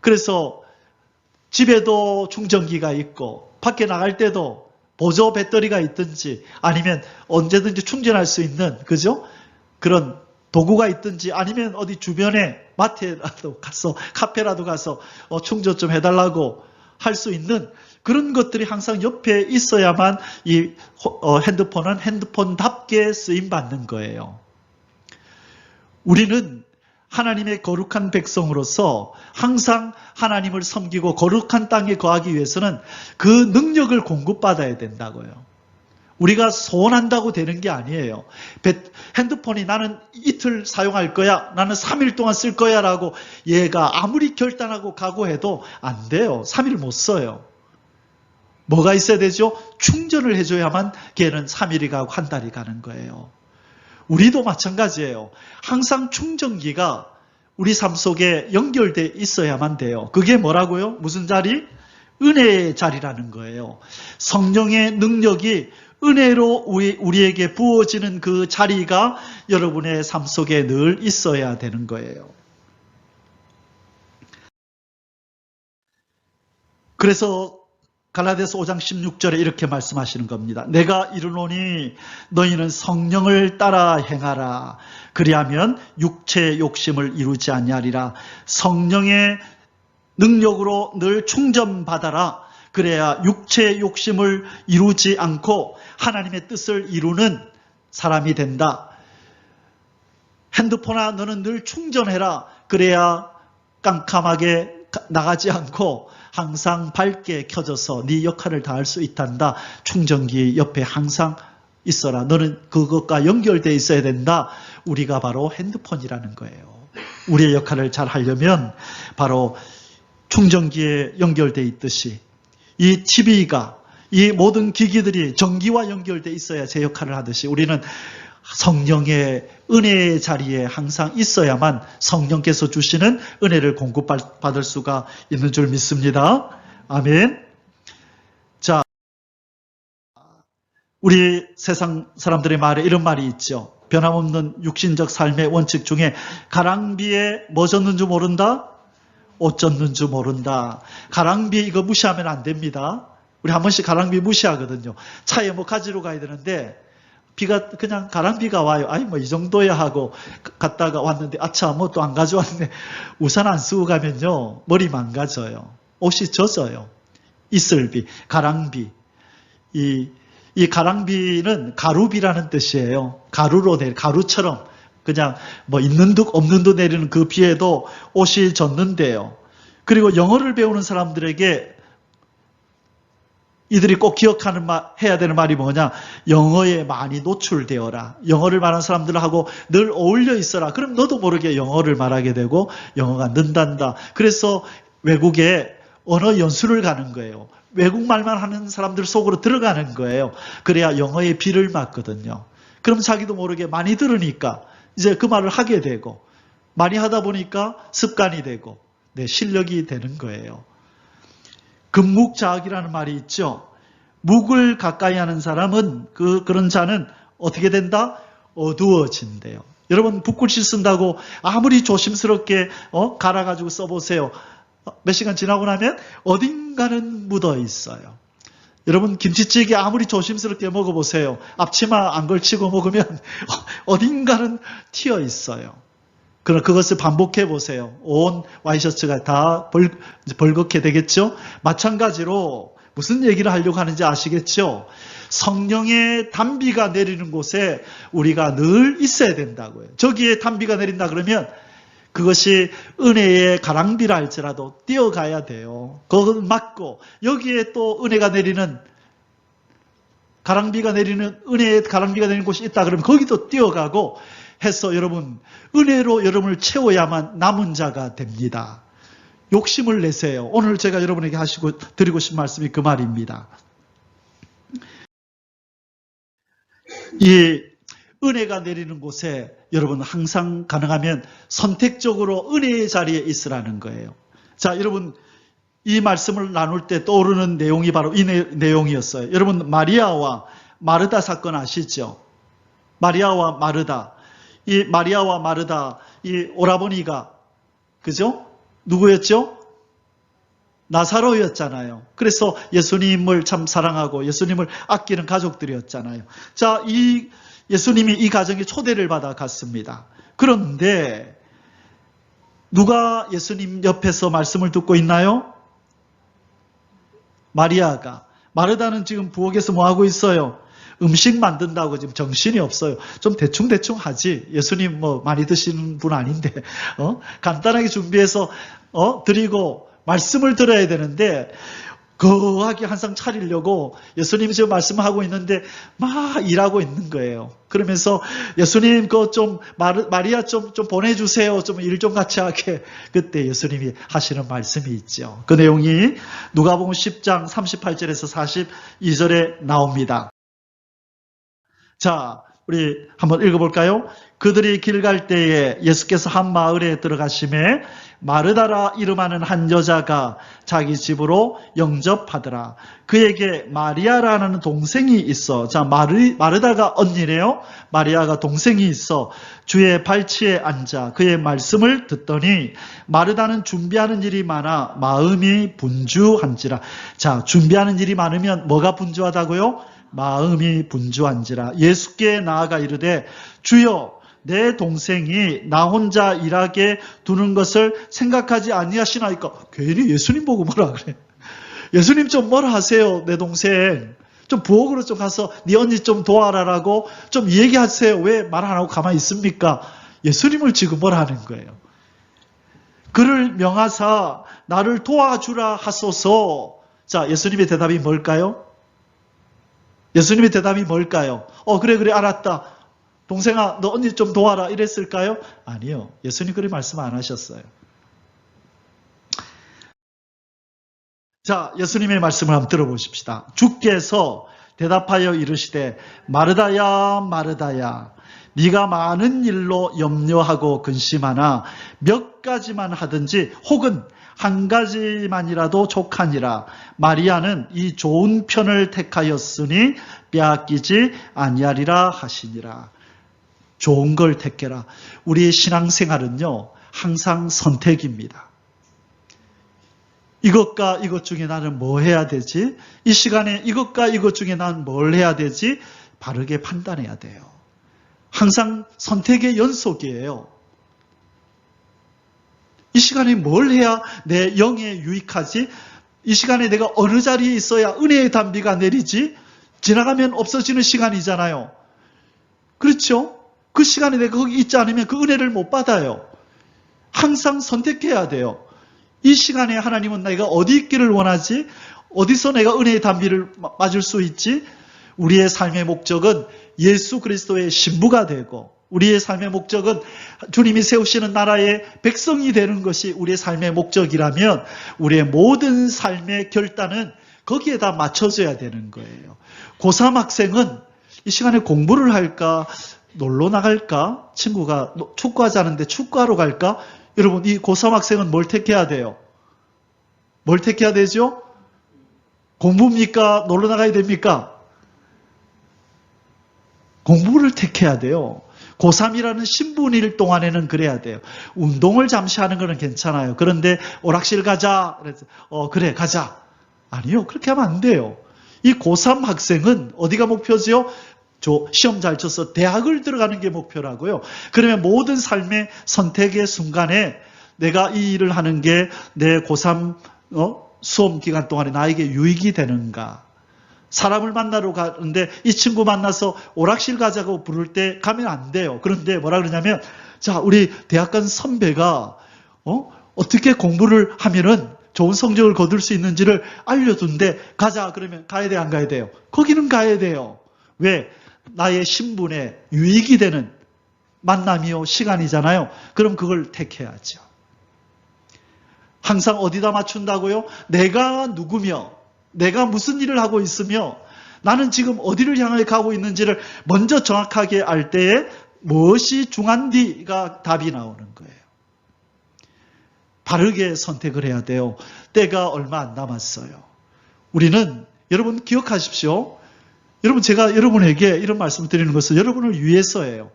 그래서 집에도 충전기가 있고 밖에 나갈 때도 보조 배터리가 있든지 아니면 언제든지 충전할 수 있는, 그죠? 그런 도구가 있든지 아니면 어디 주변에 마트라도 가서 카페라도 가서 충전 좀 해달라고 할 수 있는 그런 것들이 항상 옆에 있어야만 이 핸드폰은 핸드폰답게 쓰임받는 거예요. 우리는 하나님의 거룩한 백성으로서 항상 하나님을 섬기고 거룩한 땅에 거하기 위해서는 그 능력을 공급받아야 된다고요. 우리가 소원한다고 되는 게 아니에요. 핸드폰이 나는 이틀 사용할 거야, 나는 3일 동안 쓸 거야 라고 얘가 아무리 결단하고 각오해도 안 돼요. 3일 못 써요. 뭐가 있어야 되죠? 충전을 해줘야만 걔는 3일이 가고 한 달이 가는 거예요. 우리도 마찬가지예요. 항상 충전기가 우리 삶 속에 연결돼 있어야만 돼요. 그게 뭐라고요? 무슨 자리? 은혜의 자리라는 거예요. 성령의 능력이 은혜로 우리에게 부어지는 그 자리가 여러분의 삶 속에 늘 있어야 되는 거예요. 그래서 갈라디아서 5장 16절에 이렇게 말씀하시는 겁니다. 내가 이르노니 너희는 성령을 따라 행하라. 그리하면 육체의 욕심을 이루지 아니하리라. 성령의 능력으로 늘 충전받아라. 그래야 육체의 욕심을 이루지 않고 하나님의 뜻을 이루는 사람이 된다. 핸드폰아 너는 늘 충전해라. 그래야 깜깜하게 나가지 않고 항상 밝게 켜져서 네 역할을 다할 수 있단다. 충전기 옆에 항상 있어라. 너는 그것과 연결되어 있어야 된다. 우리가 바로 핸드폰이라는 거예요. 우리의 역할을 잘 하려면 바로 충전기에 연결되어 있듯이 이 TV가 이 모든 기기들이 전기와 연결되어 있어야 제 역할을 하듯이 우리는 성령의 은혜의 자리에 항상 있어야만 성령께서 주시는 은혜를 공급받을 수가 있는 줄 믿습니다. 아멘. 자, 우리 세상 사람들의 말에 이런 말이 있죠. 변함없는 육신적 삶의 원칙 중에 가랑비에 뭐 젖는 줄 모른다? 옷 젖는 줄 모른다. 가랑비 이거 무시하면 안 됩니다. 우리 한 번씩 가랑비 무시하거든요. 차에 뭐 가지러 가야 되는데 비가 그냥 가랑비가 와요. 아이 뭐 이 정도야 하고 갔다가 왔는데 아차 뭐 또 안 가져왔네. 우산 안 쓰고 가면요 머리 망가져요. 옷이 젖어요. 이슬비, 가랑비. 이 가랑비는 가루비라는 뜻이에요. 가루처럼 그냥 뭐 있는 듯 없는 듯 내리는 그 비에도 옷이 젖는데요. 그리고 영어를 배우는 사람들에게 이들이 꼭 해야 되는 말이 뭐냐? 영어에 많이 노출되어라. 영어를 말하는 사람들하고 늘 어울려 있어라. 그럼 너도 모르게 영어를 말하게 되고 영어가 는단다. 그래서 외국에 언어 연수를 가는 거예요. 외국말만 하는 사람들 속으로 들어가는 거예요. 그래야 영어의 비를 맞거든요. 그럼 자기도 모르게 많이 들으니까 이제 그 말을 하게 되고 많이 하다 보니까 습관이 되고 실력이 되는 거예요. 금묵자학이라는 말이 있죠. 묵을 가까이 하는 사람은 그런 자는 어떻게 된다? 어두워진대요. 여러분 붓글씨 쓴다고 아무리 조심스럽게 갈아가지고 써보세요. 몇 시간 지나고 나면 어딘가는 묻어 있어요. 여러분 김치찌개 아무리 조심스럽게 먹어보세요. 앞치마 안 걸치고 먹으면 어딘가는 튀어 있어요. 그럼 그것을 반복해 보세요. 온 와이셔츠가 다 벌겋게 되겠죠? 마찬가지로 무슨 얘기를 하려고 하는지 아시겠죠? 성령의 단비가 내리는 곳에 우리가 늘 있어야 된다고요. 저기에 단비가 내린다 그러면 그것이 은혜의 가랑비라 할지라도 뛰어가야 돼요. 그걸 맞고 여기에 또 은혜가 내리는 은혜의 가랑비가 내리는 곳이 있다 그러면 거기도 뛰어가고 해서 여러분 은혜로 여러분을 채워야만 남은 자가 됩니다. 욕심을 내세요. 오늘 제가 여러분에게 드리고 싶은 말씀이 그 말입니다. 이 은혜가 내리는 곳에 여러분 항상 가능하면 선택적으로 은혜의 자리에 있으라는 거예요. 자, 여러분 이 말씀을 나눌 때 떠오르는 내용이 바로 이 내용이었어요. 여러분 마리아와 마르다 사건 아시죠? 마리아와 마르다. 이 마리아와 마르다, 이 오라버니가, 그죠? 누구였죠? 나사로였잖아요. 그래서 예수님을 참 사랑하고 예수님을 아끼는 가족들이었잖아요. 자, 예수님이 이 가정에 초대를 받아 갔습니다. 그런데 누가 예수님 옆에서 말씀을 듣고 있나요? 마리아가. 마르다는 지금 부엌에서 뭐 하고 있어요? 음식 만든다고 지금 정신이 없어요. 좀 대충 하지. 예수님 뭐 많이 드시는 분 아닌데, 간단하게 준비해서, 드리고 말씀을 들어야 되는데, 거하게 항상 차리려고 예수님이 지금 말씀하고 있는데 막 일하고 있는 거예요. 그러면서 예수님 그거 좀 마리아 좀 보내주세요. 좀 일 좀 같이 하게. 그때 예수님이 하시는 말씀이 있죠. 그 내용이 누가복음 10장 38절에서 42절에 나옵니다. 자, 우리 한번 읽어볼까요? 그들이 길 갈 때에 예수께서 한 마을에 들어가심에 마르다라 이름하는 한 여자가 자기 집으로 영접하더라. 그에게 마리아라는 동생이 있어. 자, 마르다가 언니래요. 마리아가 동생이 있어. 주의 발치에 앉아 그의 말씀을 듣더니 마르다는 준비하는 일이 많아 마음이 분주한지라. 자, 준비하는 일이 많으면 뭐가 분주하다고요? 마음이 분주한지라. 예수께 나아가 이르되 주여 내 동생이 나 혼자 일하게 두는 것을 생각하지 아니하시나이까. 괜히 예수님 보고 뭐라 그래. 예수님 좀 뭐라 하세요. 내 동생 좀 부엌으로 좀 가서 네 언니 좀 도와라라고 좀 얘기하세요. 왜 말 안 하고 가만히 있습니까? 예수님을 지금 뭐라 하는 거예요. 그를 명하사 나를 도와주라 하소서. 자, 예수님의 대답이 뭘까요? 예수님의 대답이 뭘까요? 그래 알았다. 동생아 너 언니 좀 도와라 이랬을까요? 아니요. 예수님 그렇게 말씀 안 하셨어요. 자, 예수님의 말씀을 한번 들어보십시다. 주께서 대답하여 이르시되 마르다야 마르다야 네가 많은 일로 염려하고 근심하나 몇 가지만 하든지 혹은 한 가지만이라도 족하니라. 마리아는 이 좋은 편을 택하였으니 빼앗기지 아니하리라 하시니라. 좋은 걸 택해라. 우리의 신앙생활은요 항상 선택입니다. 이것과 이것 중에 나는 뭐 해야 되지? 이 시간에 이것과 이것 중에 난 뭘 해야 되지? 바르게 판단해야 돼요. 항상 선택의 연속이에요. 이 시간에 뭘 해야 내 영에 유익하지? 이 시간에 내가 어느 자리에 있어야 은혜의 단비가 내리지? 지나가면 없어지는 시간이잖아요. 그렇죠? 그 시간에 내가 거기 있지 않으면 그 은혜를 못 받아요. 항상 선택해야 돼요. 이 시간에 하나님은 내가 어디 있기를 원하지? 어디서 내가 은혜의 단비를 맞을 수 있지? 우리의 삶의 목적은 예수 그리스도의 신부가 되고 우리의 삶의 목적은 주님이 세우시는 나라의 백성이 되는 것이 우리의 삶의 목적이라면 우리의 모든 삶의 결단은 거기에다 맞춰져야 되는 거예요. 고3 학생은 이 시간에 공부를 할까? 놀러 나갈까? 친구가 축구하자는데 축구하러 갈까? 여러분 이 고3 학생은 뭘 택해야 돼요? 뭘 택해야 되죠? 공부입니까? 놀러 나가야 됩니까? 공부를 택해야 돼요. 고3이라는 신분일 동안에는 그래야 돼요. 운동을 잠시 하는 거는 괜찮아요. 그런데 오락실 가자. 그래서 그래 가자. 아니요. 그렇게 하면 안 돼요. 이 고3 학생은 어디가 목표지요? 시험 잘 쳐서 대학을 들어가는 게 목표라고요. 그러면 모든 삶의 선택의 순간에 내가 이 일을 하는 게 내 고3 수험 기간 동안에 나에게 유익이 되는가. 사람을 만나러 가는데 이 친구 만나서 오락실 가자고 부를 때 가면 안 돼요. 그런데 뭐라 그러냐면 자 우리 대학 간 선배가 어떻게 공부를 하면은 좋은 성적을 거둘 수 있는지를 알려준대. 가자 그러면 가야 돼 안 가야 돼요? 거기는 가야 돼요. 왜? 나의 신분에 유익이 되는 만남이요 시간이잖아요. 그럼 그걸 택해야죠. 항상 어디다 맞춘다고요? 내가 누구며 내가 무슨 일을 하고 있으며 나는 지금 어디를 향해 가고 있는지를 먼저 정확하게 알 때에 무엇이 중한디가 답이 나오는 거예요. 바르게 선택을 해야 돼요. 때가 얼마 안 남았어요. 우리는 여러분 기억하십시오. 여러분 제가 여러분에게 이런 말씀을 드리는 것은 여러분을 위해서예요.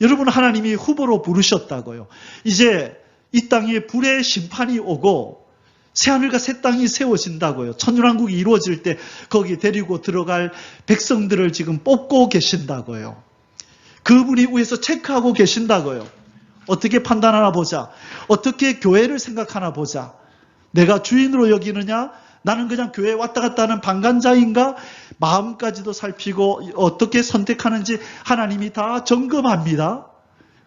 여러분 하나님이 후보로 부르셨다고요. 이제 이 땅에 불의 심판이 오고 새하늘과 새 땅이 세워진다고요. 천년왕국이 이루어질 때 거기 데리고 들어갈 백성들을 지금 뽑고 계신다고요. 그분이 위에서 체크하고 계신다고요. 어떻게 판단하나 보자. 어떻게 교회를 생각하나 보자. 내가 주인으로 여기느냐? 나는 그냥 교회에 왔다 갔다 하는 방관자인가? 마음까지도 살피고 어떻게 선택하는지 하나님이 다 점검합니다.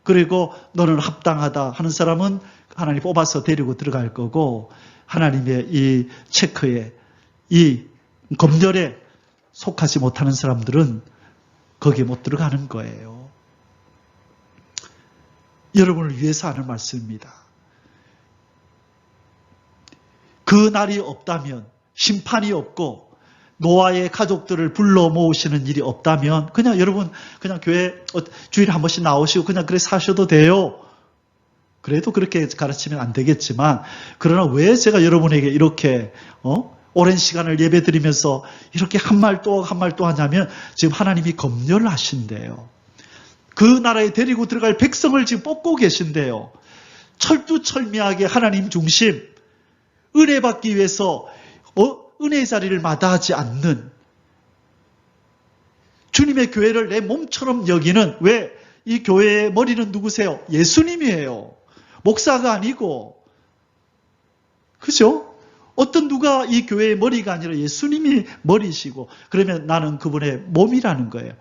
그리고 너는 합당하다 하는 사람은 하나님 뽑아서 데리고 들어갈 거고 하나님의 이 체크에 이 검열에 속하지 못하는 사람들은 거기에 못 들어가는 거예요. 여러분을 위해서 하는 말씀입니다. 그 날이 없다면, 심판이 없고 노아의 가족들을 불러 모으시는 일이 없다면 그냥 여러분 그냥 교회 주일에 한 번씩 나오시고 그냥 그렇게 사셔도 돼요. 그래도 그렇게 가르치면 안 되겠지만, 그러나 왜 제가 여러분에게 이렇게 오랜 시간을 예배드리면서 이렇게 한 말 또 한 말 또 하냐면, 지금 하나님이 검열을 하신대요. 그 나라에 데리고 들어갈 백성을 지금 뽑고 계신대요. 철두철미하게 하나님 중심, 은혜 받기 위해서 은혜의 자리를 마다하지 않는, 주님의 교회를 내 몸처럼 여기는, 왜? 이 교회의 머리는 누구세요? 예수님이에요. 목사가 아니고. 그죠? 어떤 누가 이 교회의 머리가 아니라 예수님이 머리시고, 그러면 나는 그분의 몸이라는 거예요.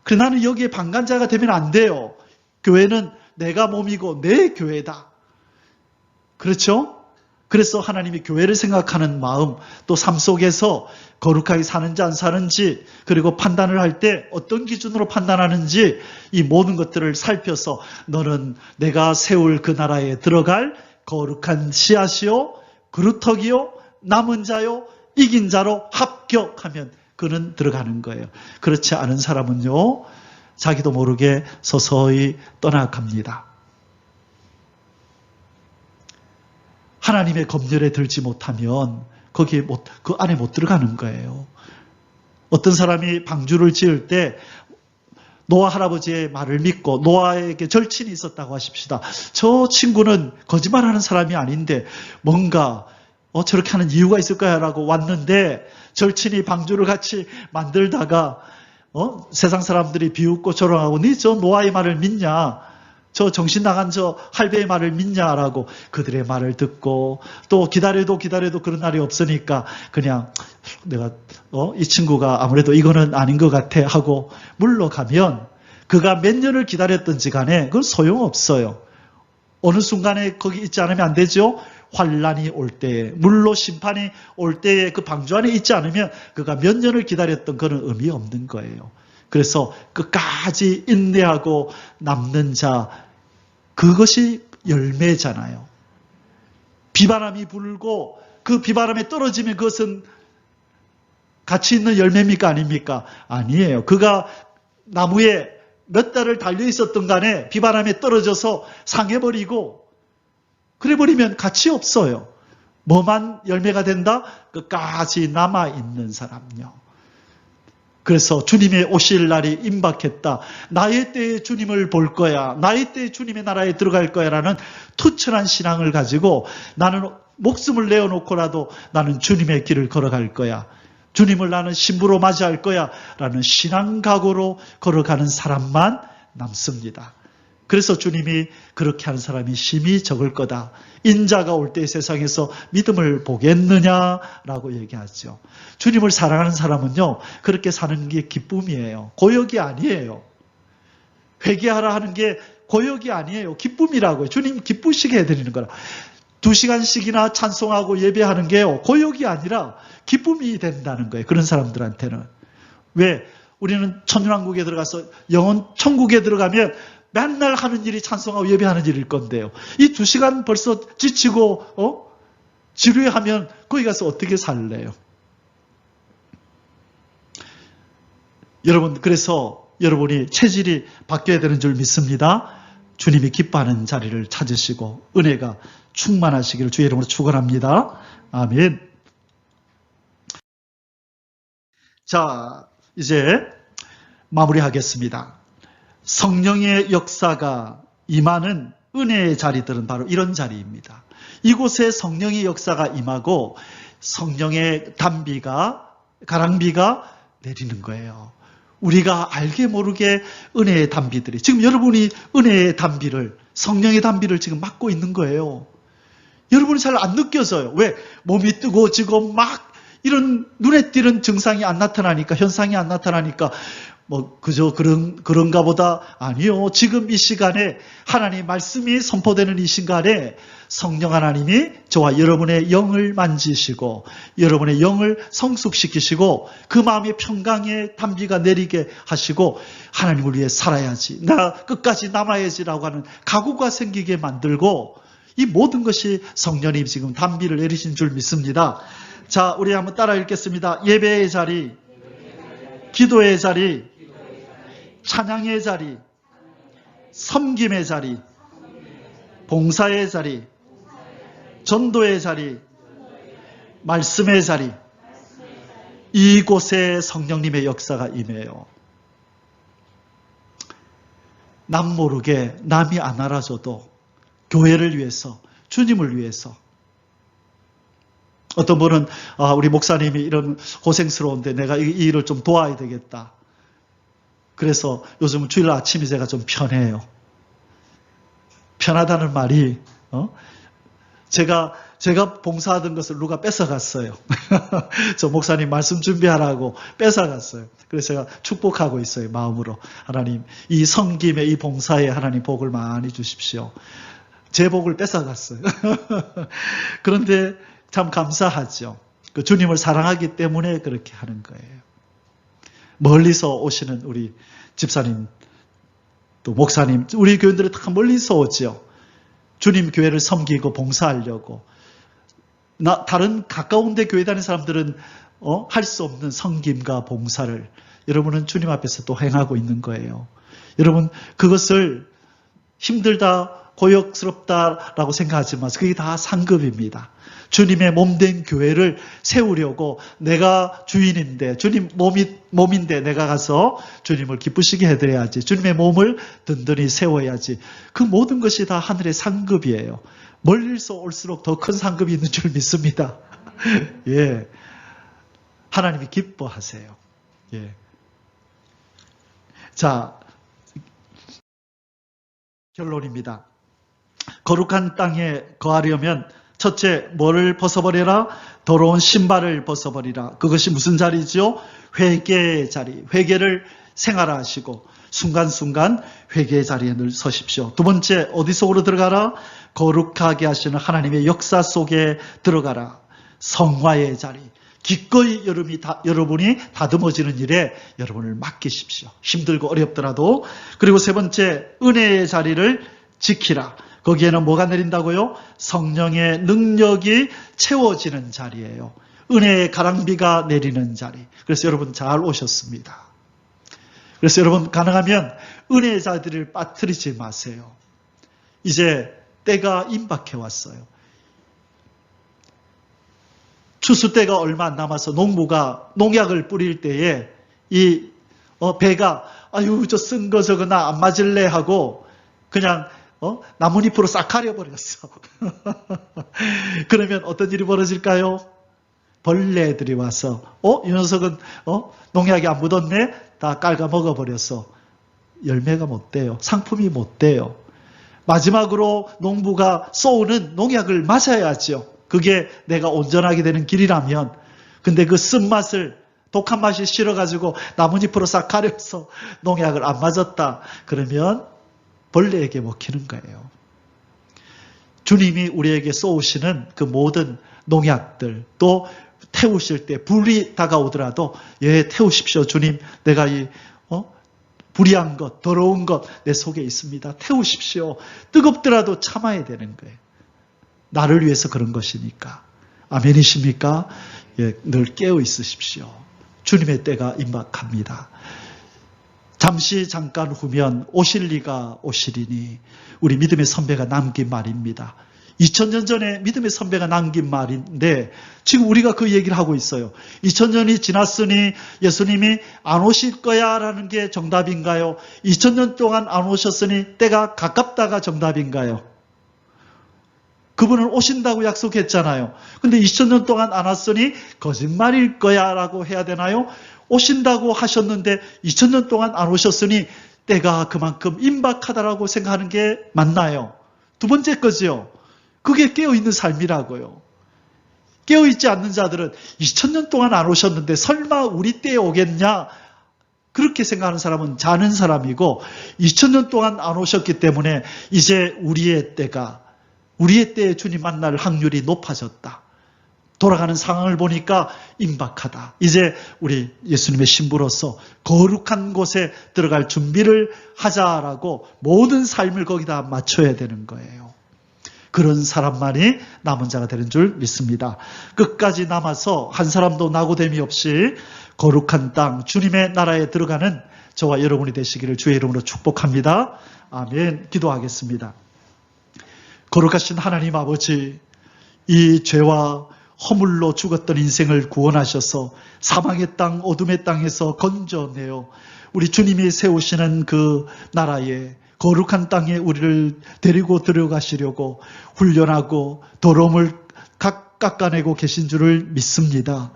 그래, 나는 여기에 방관자가 되면 안 돼요. 교회는 내가 몸이고 내 교회다. 그렇죠? 그래서 하나님이 교회를 생각하는 마음, 또 삶 속에서 거룩하게 사는지 안 사는지, 그리고 판단을 할 때 어떤 기준으로 판단하는지, 이 모든 것들을 살펴서 너는 내가 세울 그 나라에 들어갈 거룩한 씨앗이요, 그루터기요, 남은 자요, 이긴 자로 합격하면 그는 들어가는 거예요. 그렇지 않은 사람은요, 자기도 모르게 서서히 떠나갑니다. 하나님의 검열에 들지 못하면 그 안에 못 들어가는 거예요. 어떤 사람이 방주를 지을 때 노아 할아버지의 말을 믿고 노아에게 절친이 있었다고 하십시다. 저 친구는 거짓말하는 사람이 아닌데 뭔가 저렇게 하는 이유가 있을 거야 라고 왔는데, 절친이 방주를 같이 만들다가 세상 사람들이 비웃고 조롱하고, 니 저 노아의 말을 믿냐? 저 정신 나간 저 할배의 말을 믿냐라고 그들의 말을 듣고, 또 기다려도 그런 날이 없으니까 그냥 내가 이 친구가 아무래도 이거는 아닌 것 같아 하고 물러가면, 그가 몇 년을 기다렸던지 간에 그건 소용없어요. 어느 순간에 거기 있지 않으면 안 되죠. 환란이 올 때에, 물로 심판이 올 때에 그 방주 안에 있지 않으면 그가 몇 년을 기다렸던 그런 의미 없는 거예요. 그래서 끝까지 인내하고 남는 자, 그것이 열매잖아요. 비바람이 불고 그 비바람에 떨어지면 그것은 가치 있는 열매입니까? 아닙니까? 아니에요. 그가 나무에 몇 달을 달려 있었던 간에 비바람에 떨어져서 상해버리고 그래버리면 가치 없어요. 뭐만 열매가 된다? 끝까지 남아있는 사람요. 그래서 주님의 오실 날이 임박했다. 나의 때에 주님을 볼 거야. 나의 때에 주님의 나라에 들어갈 거야 라는 투철한 신앙을 가지고, 나는 목숨을 내어놓고라도 나는 주님의 길을 걸어갈 거야. 주님을 나는 신부로 맞이할 거야 라는 신앙 각오로 걸어가는 사람만 남습니다. 그래서 주님이 그렇게 하는 사람이 심히 적을 거다. 인자가 올 때 세상에서 믿음을 보겠느냐라고 얘기하죠. 주님을 사랑하는 사람은요, 그렇게 사는 게 기쁨이에요. 고역이 아니에요. 회개하라 하는 게 고역이 아니에요. 기쁨이라고요. 주님 기쁘시게 해드리는 거라. 2시간씩이나 찬송하고 예배하는 게요, 고역이 아니라 기쁨이 된다는 거예요. 그런 사람들한테는. 왜? 우리는 천년왕국에 들어가서 영원 천국에 들어가면 맨날 하는 일이 찬송하고 예배하는 일일 건데요. 이 2시간 벌써 지치고 지루해하면 거기 가서 어떻게 살래요? 여러분, 그래서 여러분이 체질이 바뀌어야 되는 줄 믿습니다. 주님이 기뻐하는 자리를 찾으시고 은혜가 충만하시기를 주의 이름으로 축원합니다. 아멘. 자, 이제 마무리하겠습니다. 성령의 역사가 임하는 은혜의 자리들은 바로 이런 자리입니다. 이곳에 성령의 역사가 임하고 성령의 단비가, 가랑비가 내리는 거예요. 우리가 알게 모르게 은혜의 단비들이, 지금 여러분이 은혜의 단비를, 성령의 단비를 지금 맡고 있는 거예요. 여러분이 잘 안 느껴져요. 왜? 몸이 뜨거워지고 막 이런 눈에 띄는 증상이 안 나타나니까, 현상이 안 나타나니까 그저 그런가 보다. 아니요. 지금 이 시간에 하나님 말씀이 선포되는 이 시간에 성령 하나님이 저와 여러분의 영을 만지시고 여러분의 영을 성숙시키시고 그 마음의 평강의 단비가 내리게 하시고 하나님을 위해 살아야지. 나 끝까지 남아야지라고 하는 각오가 생기게 만들고 이 모든 것이 성령님 지금 단비를 내리신 줄 믿습니다. 자, 우리 한번 따라 읽겠습니다. 예배의 자리, 기도의 자리, 찬양의 자리, 섬김의 자리, 봉사의 자리, 전도의 자리, 말씀의 자리, 이곳에 성령님의 역사가 임해요. 남 모르게 남이 안 알아줘도 교회를 위해서, 주님을 위해서. 어떤 분은 우리 목사님이 이런 고생스러운데 내가 이 일을 좀 도와야 되겠다. 그래서 요즘은 주일 아침이 제가 좀 편해요. 편하다는 말이 제가 봉사하던 것을 누가 뺏어갔어요. 저 목사님 말씀 준비하라고 뺏어갔어요. 그래서 제가 축복하고 있어요. 마음으로. 하나님 이 섬김에 이 봉사에 하나님 복을 많이 주십시오. 제 복을 뺏어갔어요. 그런데 참 감사하죠. 그 주님을 사랑하기 때문에 그렇게 하는 거예요. 멀리서 오시는 우리 집사님, 또 목사님, 우리 교인들이 다 멀리서 오죠. 주님 교회를 섬기고 봉사하려고. 다른 가까운 데 교회 다니는 사람들은 할 수 없는 섬김과 봉사를 여러분은 주님 앞에서 또 행하고 있는 거예요. 여러분 그것을 힘들다, 고역스럽다라고 생각하지만 그게 다 상급입니다. 주님의 몸된 교회를 세우려고 내가 주인인데 주님 몸인데 내가 가서 주님을 기쁘시게 해드려야지. 주님의 몸을 든든히 세워야지. 그 모든 것이 다 하늘의 상급이에요. 멀리서 올수록 더 큰 상급이 있는 줄 믿습니다. 예, 하나님이 기뻐하세요. 예. 자, 결론입니다. 거룩한 땅에 거하려면 첫째, 뭐를 벗어버려라? 더러운 신발을 벗어버리라. 그것이 무슨 자리죠? 회개의 자리. 회개를 생활하시고 순간순간 회개의 자리에 늘 서십시오. 두 번째, 어디 속으로 들어가라? 거룩하게 하시는 하나님의 역사 속에 들어가라. 성화의 자리. 기꺼이 여러분이 다듬어지는 일에 여러분을 맡기십시오. 힘들고 어렵더라도. 그리고 세 번째, 은혜의 자리를 지키라. 거기에는 뭐가 내린다고요? 성령의 능력이 채워지는 자리예요. 은혜의 가랑비가 내리는 자리. 그래서 여러분 잘 오셨습니다. 그래서 여러분 가능하면 은혜의 자리를 빠뜨리지 마세요. 이제 때가 임박해 왔어요. 추수 때가 얼마 안 남아서 농부가 농약을 뿌릴 때에 이 배가 아유 저 쓴 거 저거 나 안 맞을래 하고 그냥 나뭇잎으로 싹 가려버렸어. 그러면 어떤 일이 벌어질까요? 벌레들이 와서 이 녀석은 농약이 안 묻었네? 다 깔아 먹어버렸어. 열매가 못 돼요. 상품이 못 돼요. 마지막으로 농부가 쏘는 농약을 맞아야죠. 그게 내가 온전하게 되는 길이라면. 근데 그 쓴맛을 독한 맛이 싫어가지고 나뭇잎으로 싹 가려서 농약을 안 맞았다. 그러면 벌레에게 먹히는 거예요. 주님이 우리에게 쏘시는 그 모든 농약들 또 태우실 때 불이 다가오더라도 태우십시오. 주님 내가 이 불의한 것 더러운 것 내 속에 있습니다. 태우십시오. 뜨겁더라도 참아야 되는 거예요. 나를 위해서 그런 것이니까. 아멘이십니까? 늘 깨어 있으십시오. 주님의 때가 임박합니다. 잠깐 후면 오실 리가 오시리니 우리 믿음의 선배가 남긴 말입니다. 2000년 전에 믿음의 선배가 남긴 말인데 지금 우리가 그 얘기를 하고 있어요. 2000년이 지났으니 예수님이 안 오실 거야 라는 게 정답인가요? 2000년 동안 안 오셨으니 때가 가깝다가 정답인가요? 그분은 오신다고 약속했잖아요. 근데 2000년 동안 안 왔으니 거짓말일 거야 라고 해야 되나요? 오신다고 하셨는데 2000년 동안 안 오셨으니 때가 그만큼 임박하다라고 생각하는 게 맞나요? 두 번째 거지요. 그게 깨어있는 삶이라고요. 깨어있지 않는 자들은 2000년 동안 안 오셨는데 설마 우리 때에 오겠냐? 그렇게 생각하는 사람은 자는 사람이고 2000년 동안 안 오셨기 때문에 이제 우리의 때에 주님 만날 확률이 높아졌다. 돌아가는 상황을 보니까 임박하다. 이제 우리 예수님의 신부로서 거룩한 곳에 들어갈 준비를 하자라고 모든 삶을 거기다 맞춰야 되는 거예요. 그런 사람만이 남은 자가 되는 줄 믿습니다. 끝까지 남아서 한 사람도 낙오됨이 없이 거룩한 땅 주님의 나라에 들어가는 저와 여러분이 되시기를 주의 이름으로 축복합니다. 아멘. 기도하겠습니다. 거룩하신 하나님 아버지, 이 죄와 허물로 죽었던 인생을 구원하셔서 사망의 땅, 어둠의 땅에서 건져내어 우리 주님이 세우시는 그 나라에 거룩한 땅에 우리를 데리고 들어가시려고 훈련하고 더러움을 깎아내고 계신 줄을 믿습니다.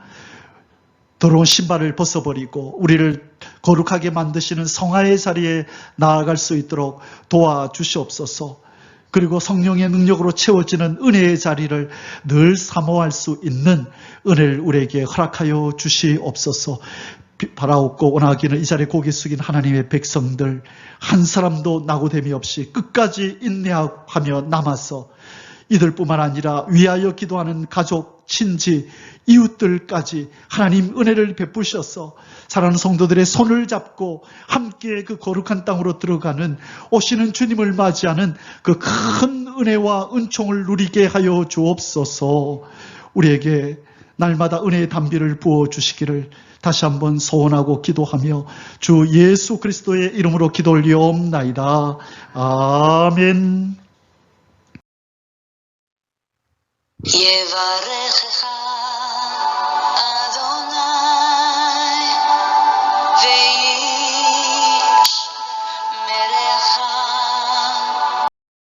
더러운 신발을 벗어버리고 우리를 거룩하게 만드시는 성화의 자리에 나아갈 수 있도록 도와주시옵소서. 그리고 성령의 능력으로 채워지는 은혜의 자리를 늘 사모할 수 있는 은혜를 우리에게 허락하여 주시옵소서. 바라옵고 원하기는 이 자리에 고개 숙인 하나님의 백성들 한 사람도 낙오됨이 없이 끝까지 인내하며 남아서 이들뿐만 아니라 위하여 기도하는 가족, 친지, 이웃들까지 하나님 은혜를 베푸셔서 사랑하는 성도들의 손을 잡고 함께 그 거룩한 땅으로 들어가는 오시는 주님을 맞이하는 그 큰 은혜와 은총을 누리게 하여 주옵소서. 우리에게 날마다 은혜의 담비를 부어주시기를 다시 한번 소원하고 기도하며 주 예수 그리스도의 이름으로 기도 올리옵나이다. 아멘. יברכך